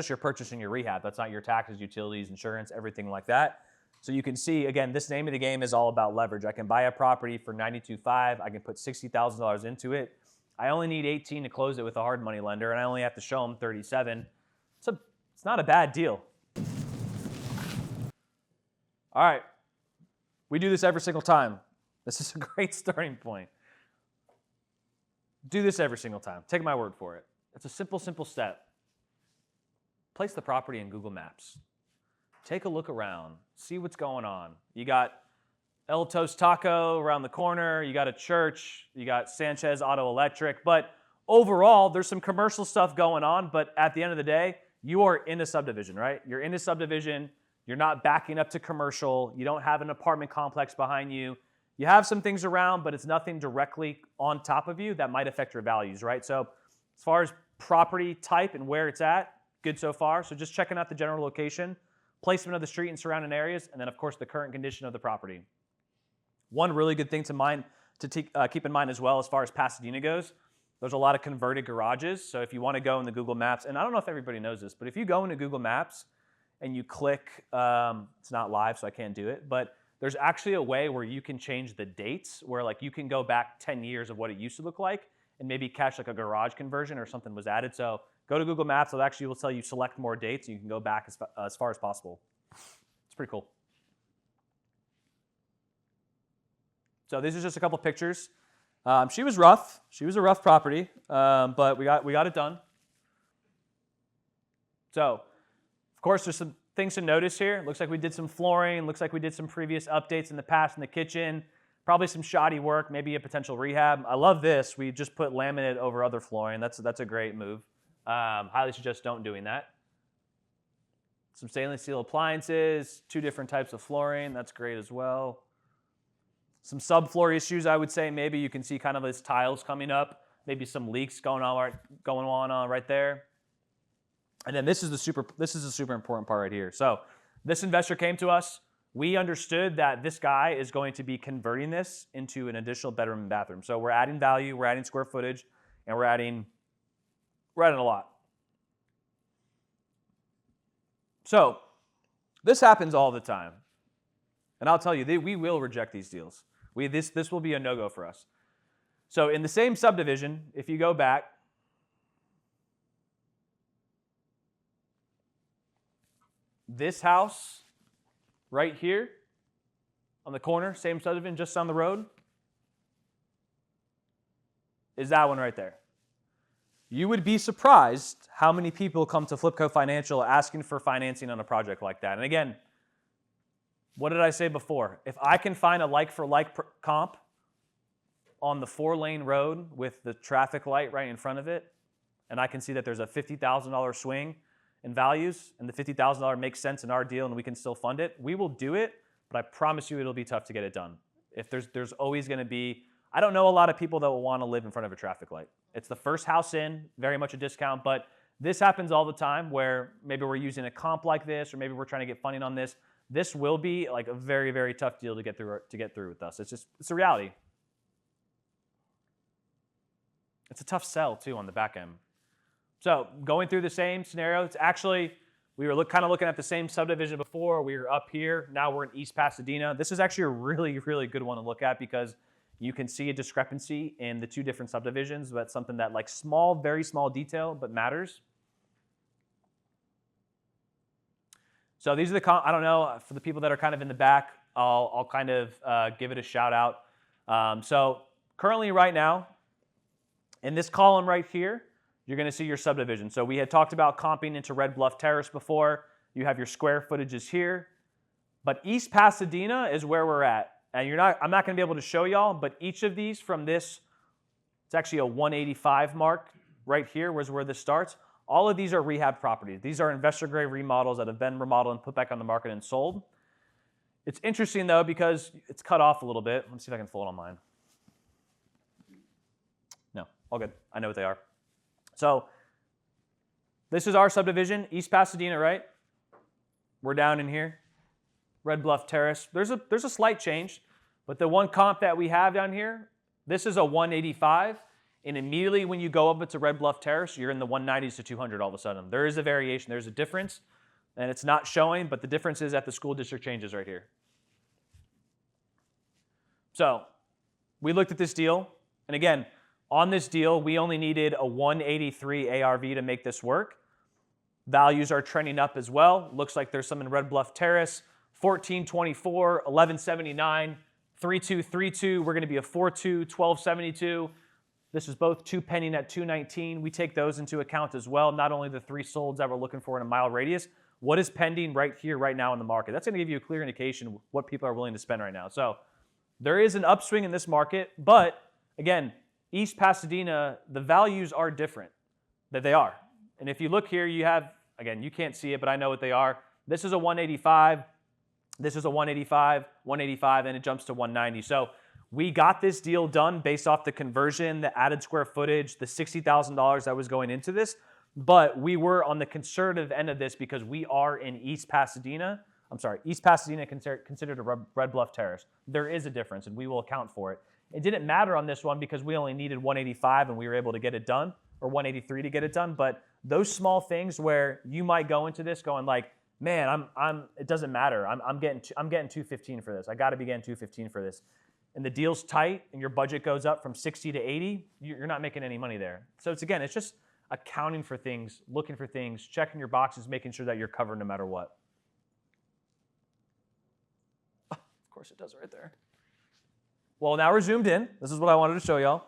your purchasing your rehab. That's not your taxes, utilities, insurance, everything like that. So you can see, again, this name of the game is all about leverage. I can buy a property for $92,500. I can put $60,000 into it. I only need 18 to close it with a hard money lender, and I only have to show them 37. It's not a bad deal. All right. We do this every single time. This is a great starting point. Do this every single time. Take my word for it. It's a simple, simple step. Place the property in Google Maps. Take a look around. See what's going on. You got El Toast Taco around the corner. You got a church. You got Sanchez Auto Electric. But overall, there's some commercial stuff going on. But at the end of the day, you are in a subdivision, right? You're in a subdivision. You're not backing up to commercial. You don't have an apartment complex behind you. You have some things around, but it's nothing directly on top of you that might affect your values, right? So as far as property type and where it's at, good so far. So just checking out the general location, placement of the street and surrounding areas, and then of course the current condition of the property. One really good thing to keep in mind as well as far as Pasadena goes, there's a lot of converted garages. So if you want to go in the Google Maps, and I don't know if everybody knows this, but if you go into Google Maps and you click, it's not live so I can't do it, but there's actually a way where you can change the dates where like you can go back 10 years of what it used to look like and maybe catch like a garage conversion or something was added. So go to Google Maps. It actually will tell you select more dates and you can go back as far as possible. It's pretty cool. So these are just a couple pictures. She was rough. She was a rough property, but we got it done. So, of course, there's some things to notice here. Looks like we did some flooring. Looks like we did some previous updates in the past in the kitchen. Probably some shoddy work, maybe a potential rehab. I love this. We just put laminate over other flooring. That's a great move. Highly suggest don't doing that. Some stainless steel appliances, 2 different types of flooring. That's great as well. Some subfloor issues, I would say. Maybe you can see kind of these tiles coming up. Maybe some leaks going on right there. And then this is the super important part right here. So this investor came to us. We understood that this guy is going to be converting this into an additional bedroom and bathroom. So we're adding value, we're adding square footage, and we're adding a lot. So this happens all the time. And I'll tell you, we will reject these deals. This will be a no-go for us. So in the same subdivision, if you go back, this house right here on the corner, same subdivision, just down the road, is that one right there. You would be surprised how many people come to FlipCo Financial asking for financing on a project like that. And again, what did I say before? If I can find a like-for-like comp on the 4-lane road with the traffic light right in front of it, and I can see that there's a $50,000 swing in values, and the $50,000 makes sense in our deal and we can still fund it, we will do it, but I promise you it'll be tough to get it done. If there's always going to be, I don't know a lot of people that will want to live in front of a traffic light. It's the first house in, very much a discount, but this happens all the time where maybe we're using a comp like this, or maybe we're trying to get funding on this. This will be like a very, very tough deal to get through with us. It's a reality. It's a tough sell too on the back end. So going through the same scenario, it's actually, we were kind of looking at the same subdivision before. We were up here. Now we're in East Pasadena. This is actually a really, really good one to look at because you can see a discrepancy in the 2 different subdivisions. That's something that like small, very small detail, but matters. So these are I don't know, for the people that are kind of in the back, I'll kind of give it a shout out. So currently right now, in this column right here, you're going to see your subdivision. So we had talked about comping into Red Bluff Terrace before. You have your square footages here. But East Pasadena is where we're at. And I'm not going to be able to show y'all, but each of these from this, it's actually a 185 mark right here was where this starts. All of these are rehab properties. These are investor grade remodels that have been remodeled and put back on the market and sold. It's interesting though because it's cut off a little bit. Let me see if I can pull it on mine. No, all good. I know what they are. So this is our subdivision, East Pasadena, right? We're down in here. Red Bluff Terrace. There's a slight change, but the one comp that we have down here, this is a 185, and immediately when you go up to Red Bluff Terrace, you're in the 190s to 200 all of a sudden. There is a variation, there's a difference, and it's not showing, but the difference is that the school district changes right here. So we looked at this deal, and again, on this deal, we only needed a 183 ARV to make this work. Values are trending up as well. Looks like there's some in Red Bluff Terrace. 1424, 1179, 3232. We're going to be a 42, 1272. This is both two pending at 219. We take those into account as well. Not only the 3 solds that we're looking for in a mile radius, what is pending right here, right now in the market. That's going to give you a clear indication of what people are willing to spend right now. So there is an upswing in this market, but again, East Pasadena, the values are different. That they are. And if you look here, you have, again, you can't see it, but I know what they are. This is a 185. This is a 185, 185, and it jumps to 190. So we got this deal done based off the conversion, the added square footage, the $60,000 that was going into this. But we were on the conservative end of this because we are in East Pasadena. I'm sorry, East Pasadena considered a Red Bluff Terrace. There is a difference, and we will account for it. It didn't matter on this one because we only needed 185 and we were able to get it done, or 183 to get it done. But those small things where you might go into this going like, man, it doesn't matter. I'm getting 215 for this. I got to be getting 215 for this. And the deal's tight and your budget goes up from 60 to 80, you're not making any money there. So it's just accounting for things, looking for things, checking your boxes, making sure that you're covered no matter what. Oh, of course it does right there. Well, now we're zoomed in. This is what I wanted to show y'all.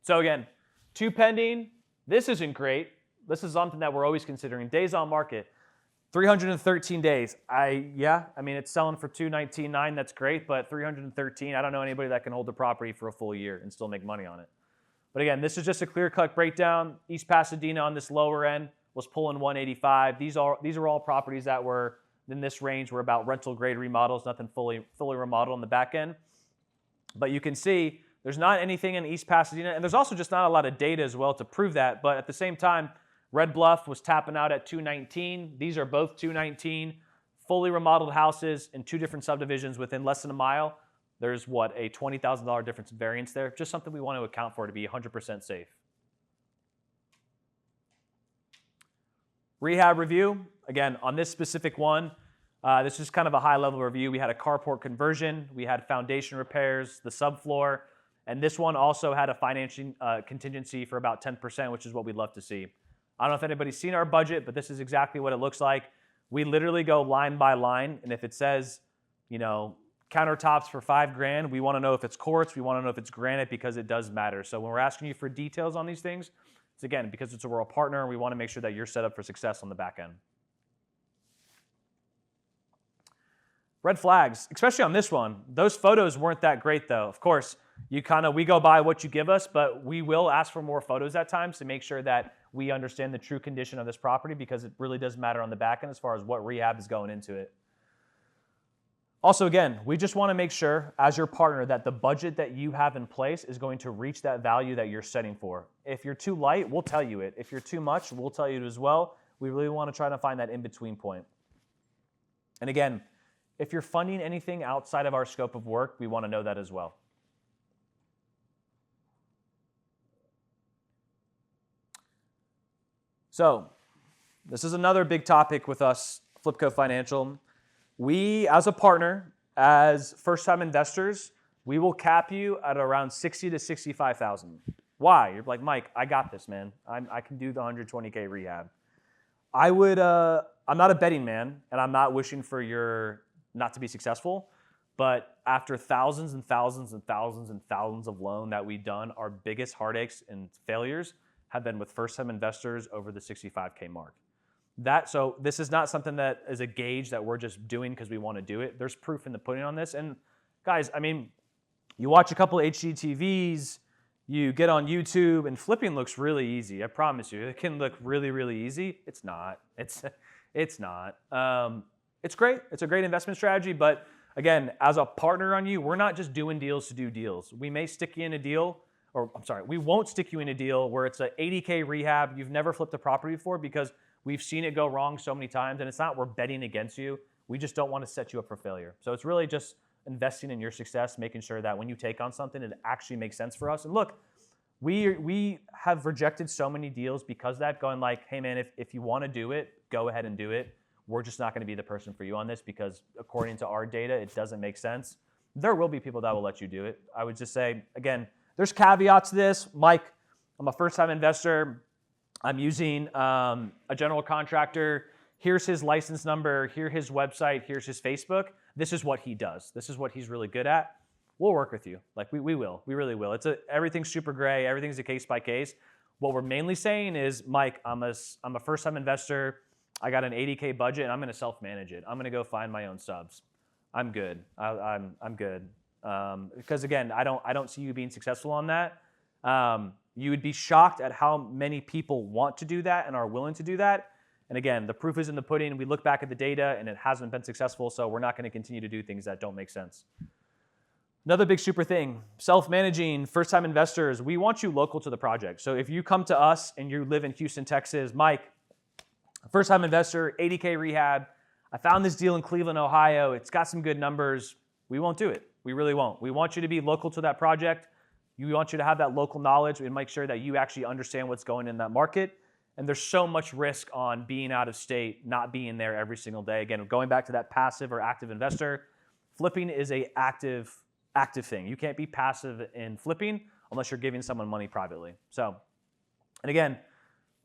So again, 2 pending. This isn't great. This is something that we're always considering. Days on market. 313 days. I mean, it's selling for $219.9. That's great, but 313, I don't know anybody that can hold the property for a full year and still make money on it. But again, this is just a clear-cut breakdown. East Pasadena on this lower end was pulling 185. These are all properties that were in this range. Were about rental grade remodels, nothing fully remodeled on the back end. But you can see there's not anything in East Pasadena, and there's also just not a lot of data as well to prove that. But at the same time, Red Bluff was tapping out at 219. These are both 219, fully remodeled houses in 2 different subdivisions within less than a mile. There's what, a $20,000 difference in variance there. Just something we want to account for to be 100% safe. Rehab review, again, on this specific one, this is kind of a high-level review. We had a carport conversion, we had foundation repairs, the subfloor, and this one also had a financing contingency for about 10%, which is what we'd love to see. I don't know if anybody's seen our budget, but this is exactly what it looks like. We literally go line by line, and if it says, countertops for $5,000, we want to know if it's quartz, we want to know if it's granite, because it does matter. So when we're asking you for details on these things, it's again because it's a rural partner, and we want to make sure that you're set up for success on the back end. Red flags, especially on this one. Those photos weren't that great though. Of course, we go by what you give us, but we will ask for more photos at times to make sure that we understand the true condition of this property, because it really does matter on the back end as far as what rehab is going into it. Also, again, we just want to make sure as your partner that the budget that you have in place is going to reach that value that you're setting for. If you're too light, we'll tell you it. If you're too much, we'll tell you it as well. We really want to try to find that in-between point. And again, if you're funding anything outside of our scope of work, we want to know that as well. So, this is another big topic with us, FlipCo Financial. We, as a partner, as first-time investors, we will cap you at around $60,000 to $65,000. Why? You're like, Mike, I got this, man. I can do the 120K rehab. I'm not a betting man, and I'm not wishing for your not to be successful, but after thousands and thousands and thousands and thousands of loans that we've done, our biggest heartaches and failures have been with first-time investors over the 65K mark. So this is not something that is a gauge that we're just doing because we want to do it. There's proof in the pudding on this, and guys, I mean, you watch a couple of HGTVs, you get on YouTube, and flipping looks really easy. I promise you, it can look really, really easy. It's not. It's not. It's great. It's a great investment strategy, but again, as a partner on you, we're not just doing deals to do deals. We may stick you in a deal, or I'm sorry, we won't stick you in a deal where it's a $80K rehab. You've never flipped a property before because we've seen it go wrong so many times, and it's not we're betting against you. We just don't want to set you up for failure. So it's really just investing in your success, making sure that when you take on something, it actually makes sense for us. And look, we have rejected so many deals because of that, going like, hey man, if you want to do it, go ahead and do it. We're just not going to be the person for you on this because according to our data, it doesn't make sense. There will be people that will let you do it. I would just say, again, there's caveats to this. Mike, I'm a first-time investor. I'm using a general contractor. Here's his license number. Here's his website. Here's his Facebook. This is what he does. This is what he's really good at. We'll work with you. Like we will. We really will. Everything's super gray. Everything's a case by case. What we're mainly saying is, Mike, I'm a first-time investor. I got an $80K budget, and I'm going to self-manage it. I'm going to go find my own subs. I'm good. I'm good. Because again, I don't see you being successful on that. You would be shocked at how many people want to do that and are willing to do that. And again, the proof is in the pudding. We look back at the data, and it hasn't been successful, so we're not going to continue to do things that don't make sense. Another big super thing, self-managing, first-time investors, we want you local to the project. So if you come to us and you live in Houston, Texas, Mike, first-time investor, 80K rehab, I found this deal in Cleveland, Ohio. It's got some good numbers. We won't do it. We really won't. We want you to be local to that project. We want you to have that local knowledge and make sure that you actually understand what's going in that market. And there's so much risk on being out of state, not being there every single day. Again, going back to that passive or active investor, flipping is a active thing. You can't be passive in flipping unless you're giving someone money privately. So, and again,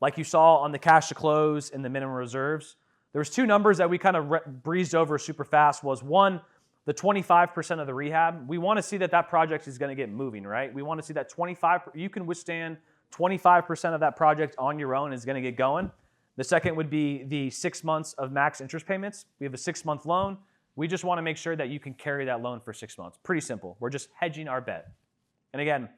like you saw on the cash to close and the minimum reserves, there was two numbers that we kind of breezed over super fast. Was one, the 25% of the rehab. We want to see that project is going to get moving, right? We want to see that 25, you can withstand 25% of that project on your own is going to get going. The second would be the 6 months of max interest payments. We have a 6-month loan. We just want to make sure that you can carry that loan for 6 months. Pretty simple. We're just hedging our bet. And again,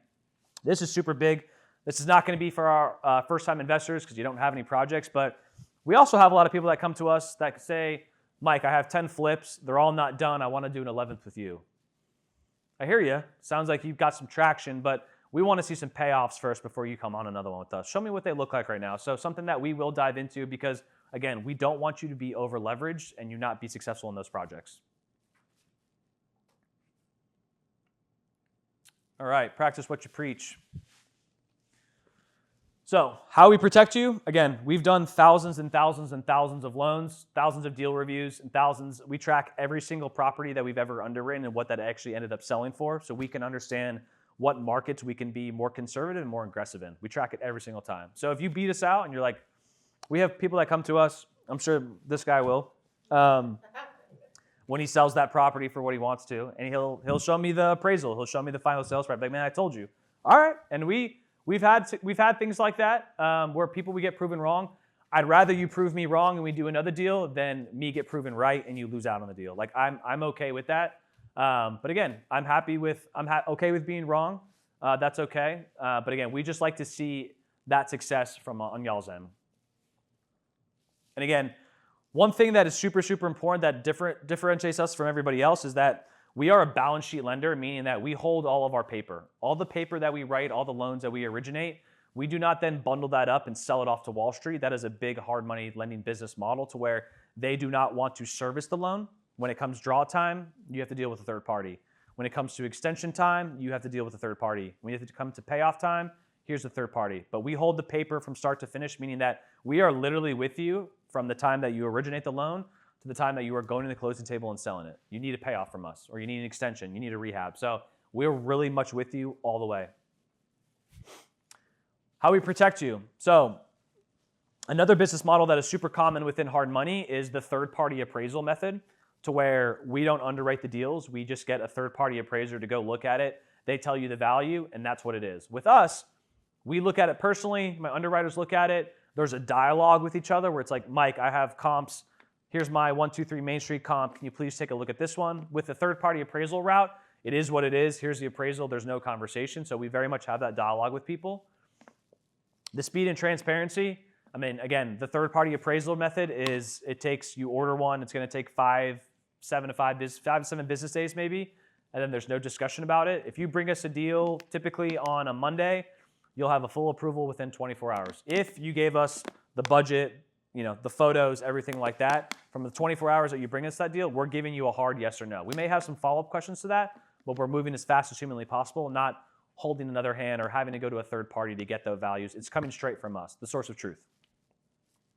this is super big. This is not going to be for our first-time investors because you don't have any projects, but we also have a lot of people that come to us that say, Mike, I have 10 flips. They're all not done. I want to do an 11th with you. I hear you. Sounds like you've got some traction, but we want to see some payoffs first before you come on another one with us. Show me what they look like right now. So something that we will dive into because, again, we don't want you to be over-leveraged and you not be successful in those projects. All right, practice what you preach. So how we protect you, again, we've done thousands and thousands and thousands of loans, thousands of deal reviews, and thousands. We track every single property that we've ever underwritten and what that actually ended up selling for so we can understand what markets we can be more conservative and more aggressive in. We track it every single time. So if you beat us out and you're like, we have people that come to us, I'm sure this guy will, when he sells that property for what he wants to, and he'll show me the appraisal, he'll show me the final sales price. Like, man, I told you. All right, and we've had things like that where people we get proven wrong. I'd rather you prove me wrong and we do another deal than me get proven right and you lose out on the deal. Like I'm okay with that. But again, I'm okay with being wrong. That's okay. But again, we just like to see that success from on y'all's end. And again, one thing that is super, super important that differentiates us from everybody else is that we are a balance sheet lender, meaning that we hold all of our paper. All the paper that we write, all the loans that we originate, we do not then bundle that up and sell it off to Wall Street. That is a big hard money lending business model to where they do not want to service the loan. When it comes draw time, you have to deal with a third party. When it comes to extension time, you have to deal with a third party. When you have to come to payoff time, here's the third party. But we hold the paper from start to finish, meaning that we are literally with you from the time that you originate the loan to the time that you are going to the closing table and selling it. You need a payoff from us, or you need an extension, you need a rehab. So we're really much with you all the way. How we protect you. So another business model that is super common within hard money is the third-party appraisal method, to where we don't underwrite the deals. We just get a third-party appraiser to go look at it. They tell you the value, and that's what it is. With us, we look at it personally. My underwriters look at it. There's a dialogue with each other where it's like, Mike, I have comps. Here's my 123 Main Street comp. Can you please take a look at this one? With the third-party appraisal route, it is what it is. Here's the appraisal. There's no conversation. So we very much have that dialogue with people. The speed and transparency, I mean, again, the third-party appraisal method is it takes, you order one, it's going to take 7 to 7 business days maybe, and then there's no discussion about it. If you bring us a deal typically on a Monday, you'll have a full approval within 24 hours. If you gave us the budget, the photos, everything like that, from the 24 hours that you bring us that deal, we're giving you a hard yes or no. We may have some follow-up questions to that, but we're moving as fast as humanly possible, not holding another hand or having to go to a third party to get those values. It's coming straight from us, the source of truth.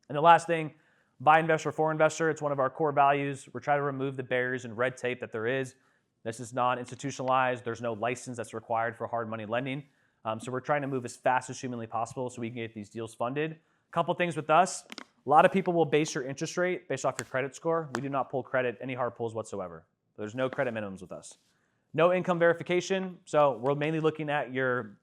And the last thing, by investor for investor, it's one of our core values. We're trying to remove the barriers and red tape that there is. This is non-institutionalized. There's no license that's required for hard money lending. So we're trying to move as fast as humanly possible so we can get these deals funded. A couple things with us. A lot of people will base your interest rate based off your credit score. We do not pull credit, any hard pulls whatsoever. There's no credit minimums with us. No income verification. So we're mainly looking at your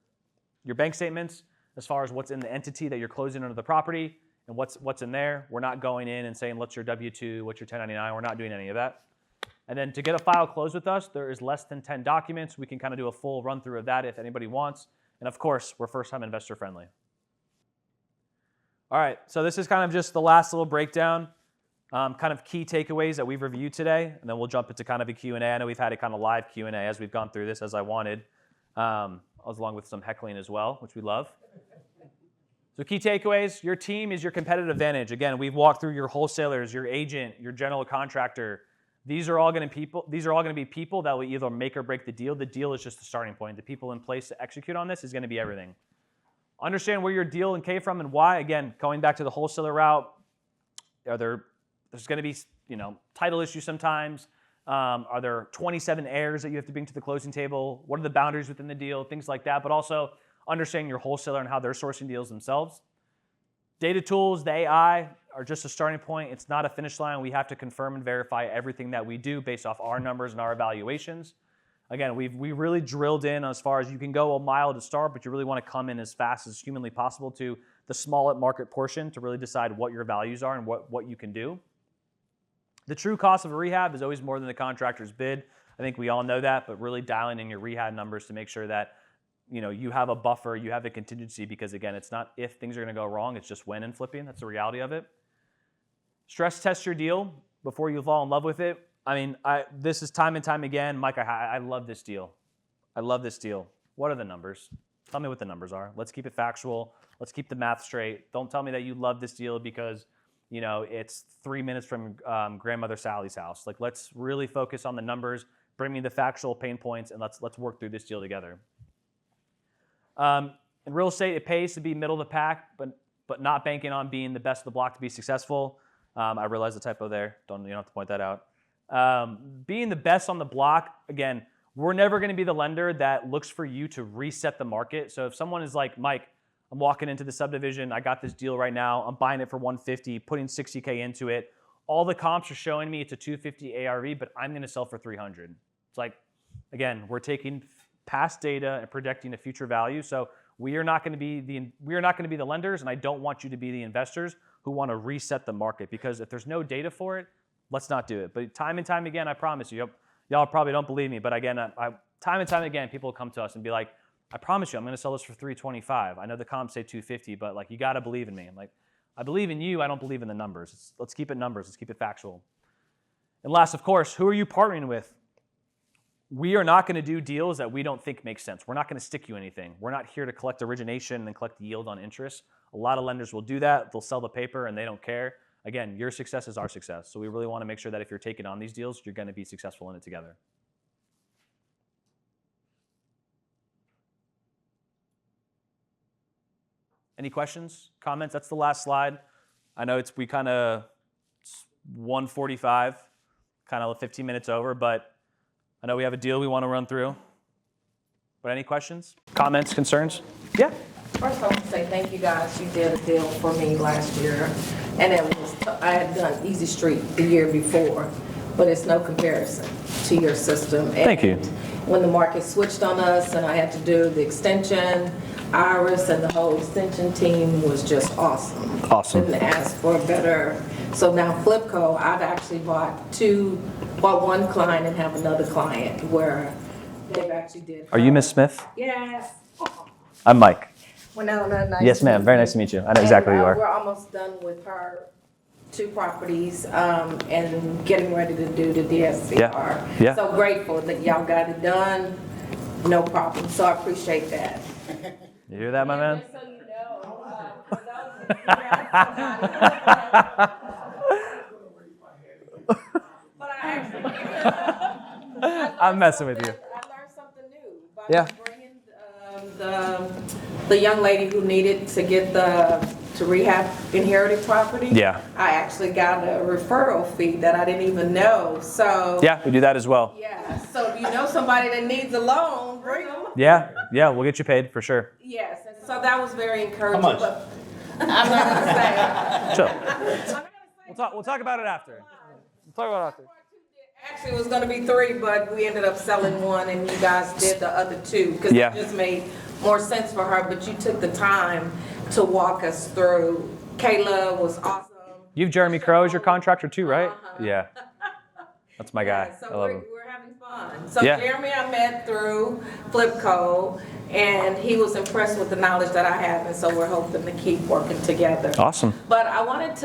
bank statements as far as what's in the entity that you're closing under the property and what's in there. We're not going in and saying, what's your W-2, what's your 1099. We're not doing any of that. And then to get a file closed with us, there is less than 10 documents. We can kind of do a full run through of that if anybody wants. And of course, we're first-time investor friendly. All right, so this is kind of just the last little breakdown, kind of key takeaways that we've reviewed today, and then we'll jump into kind of a Q&A. I know we've had a kind of live Q&A as we've gone through this as I wanted, along with some heckling as well, which we love. So key takeaways, your team is your competitive advantage. Again, we've walked through your wholesalers, your agent, your general contractor. These are all going to be people that will either make or break the deal. The deal is just the starting point. The people in place to execute on this is going to be everything. Understand where your deal came from and why. Again, going back to the wholesaler route, there's going to be title issues sometimes. Are there 27 heirs that you have to bring to the closing table? What are the boundaries within the deal? Things like that. But also understanding your wholesaler and how they're sourcing deals themselves. Data tools, the AI are just a starting point. It's not a finish line. We have to confirm and verify everything that we do based off our numbers and our evaluations. Again, we really drilled in as far as you can go a mile to start, but you really want to come in as fast as humanly possible to the small market portion to really decide what your values are and what you can do. The true cost of a rehab is always more than the contractor's bid. I think we all know that, but really dialing in your rehab numbers to make sure that you have a buffer, you have a contingency, because again, it's not if things are going to go wrong, it's just when in flipping. That's the reality of it. Stress test your deal before you fall in love with it. I mean, this is time and time again. Mike, I love this deal. I love this deal. What are the numbers? Tell me what the numbers are. Let's keep it factual. Let's keep the math straight. Don't tell me that you love this deal because, it's 3 minutes from grandmother Sally's house. Like, let's really focus on the numbers, bring me the factual pain points, and let's work through this deal together. In real estate, it pays to be middle of the pack, but not banking on being the best of the block to be successful. I realize the typo there. You don't have to point that out. Being the best on the block, again, we're never going to be the lender that looks for you to reset the market. So if someone is like, Mike, I'm walking into the subdivision, I got this deal right now, I'm buying it for $150, putting $60K into it. All the comps are showing me it's a $250 ARV, but I'm going to sell for $300. It's like, again, we're taking past data and projecting a future value. So we are not going to be the lenders, and I don't want you to be the investors who want to reset the market, because if there's no data for it, let's not do it. But time and time again, I promise you, y'all probably don't believe me, but again, time and time again, people will come to us and be like, I promise you, I'm going to sell this for $325. I know the comps say $250, but like, you got to believe in me. I'm like, I believe in you. I don't believe in the numbers. Let's keep it numbers. Let's keep it factual. And last, of course, who are you partnering with? We are not going to do deals that we don't think make sense. We're not going to stick you anything. We're not here to collect origination and collect yield on interest. A lot of lenders will do that. They'll sell the paper and they don't care. Again, your success is our success. So we really want to make sure that if you're taking on these deals, you're going to be successful in it together. Any questions, comments? That's the last slide. I know it's 1:45, kind of 15 minutes over, but I know we have a deal we want to run through. But any questions, comments, concerns? Yeah. First, I want to say thank you guys. You did a deal for me last year, and I had done Easy Street the year before, but it's no comparison to your system. Thank you. When the market switched on us and I had to do the extension, Iris and the whole extension team was just awesome. Awesome. Didn't ask for a better. So now FlipCo, I've actually bought one client and have another client where Dave actually did. Are you Miss Smith? Yes. I'm Mike. Winona, nice Yes, to ma'am. meet Very you. nice to meet you. I know exactly who you are. We're almost done with her 2 properties and getting ready to do the DSCR. Yeah. So grateful that y'all got it done. No problem. So I appreciate that. You hear that, my man? Just so you know, for those of you that but I actually, I'm messing with you. I learned something new by Yeah. bringing the young lady who needed to get to rehab inherited property. Yeah. I actually got a referral fee that I didn't even know. So Yeah, we do that as well. yeah. So if you know somebody that needs a loan, bring them. Yeah, we'll get you paid for sure. Yes. And so that was very encouraging. How much? But I'm not gonna say. Chill. I'm not gonna say. We'll talk about it after. We'll talk about it after. Actually, it was gonna be 3, but we ended up selling 1, and you guys did the other 2 because Yeah. it just made more sense for her. But you took the time to walk us through. Kayla was awesome. You have Jeremy Crow as your contractor too, right? Uh-huh. Yeah. That's my guy. Yeah, so I love him. we're having fun. So Yeah. Jeremy I met through FlipCo, and he was impressed with the knowledge that I have, and so we're hoping to keep working together. Awesome. But I wanted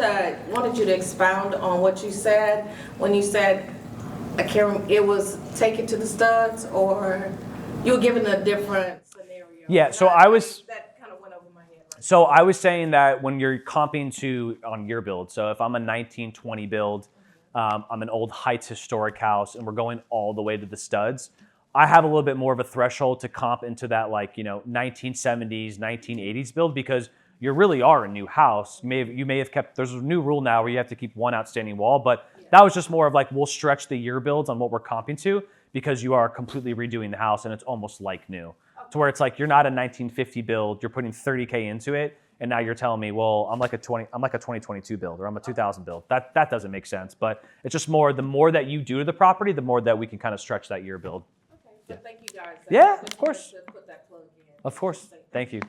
you to expound on what you said when you said, it was take it to the studs, or you were given a different scenario. Yeah, so That kind of went over my head. Right? So I was saying that when you're comping on your build, so if I'm a 1920 build, I'm an old Heights historic house, and we're going all the way to the studs, I have a little bit more of a threshold to comp into that 1970s, 1980s build, because you really are a new house. You may have kept, there's a new rule now where you have to keep 1 outstanding wall, but that was just more of we'll stretch the year builds on what we're comping to, because you are completely redoing the house and it's almost like new. To where it's you're not a 1950 build, you're putting 30K into it, and now you're telling me, well, I'm like a 2022 build, or I'm a 2000 build. That doesn't make sense. But it's just more, the more that you do to the property, the more that we can kind of stretch that year build. Okay, so thank you guys. Yeah, I just of course. wanted to put that plug in. Of course. Thank you.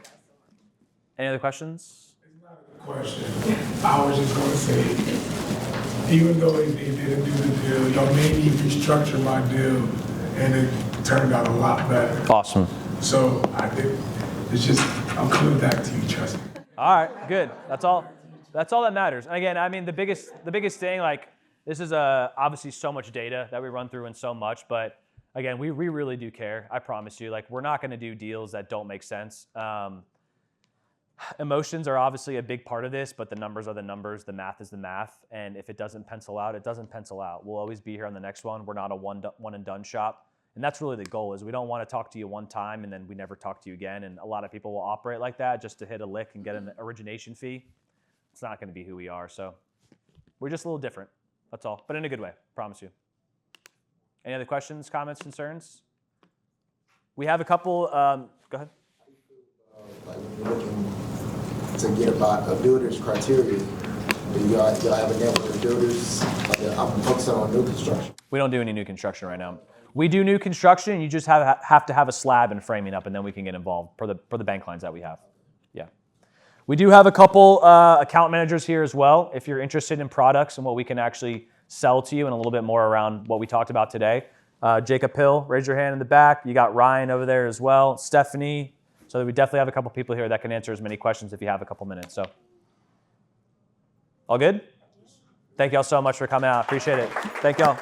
Any other questions? It's not a question. I was just gonna say, even though they didn't do the deal, y'all made me restructure my deal, and it turned out a lot better. Awesome. So I'm coming back to you, trust me. All right, good. That's all that matters. And again, I mean, the biggest thing, this is obviously so much data that we run through and so much, but again, we really do care. I promise you. We're not going to do deals that don't make sense. Emotions are obviously a big part of this, but the numbers are the numbers. The math is the math. And if it doesn't pencil out, it doesn't pencil out. We'll always be here on the next one. We're not a one and done shop. And that's really the goal, is we don't want to talk to you one time and then we never talk to you again. And a lot of people will operate like that just to hit a lick and get an origination fee. It's not going to be who we are. So we're just a little different. That's all. But in a good way. Promise you. Any other questions, comments, concerns? We have a couple. Go ahead. When you're looking to get about a builder's criteria, do y'all have a network of builders? I'm focusing on new construction. We don't do any new construction right now. We do new construction. You just have to have a slab and framing up, and then we can get involved for the bank lines that we have. Yeah. We do have a couple account managers here as well. If you're interested in products and what we can actually sell to you, and a little bit more around what we talked about today. Jacob Hill, raise your hand in the back. You got Ryan over there as well. Stephanie. So we definitely have a couple people here that can answer as many questions if you have a couple minutes. So, all good? Thank y'all so much for coming out. Appreciate it. Thank y'all.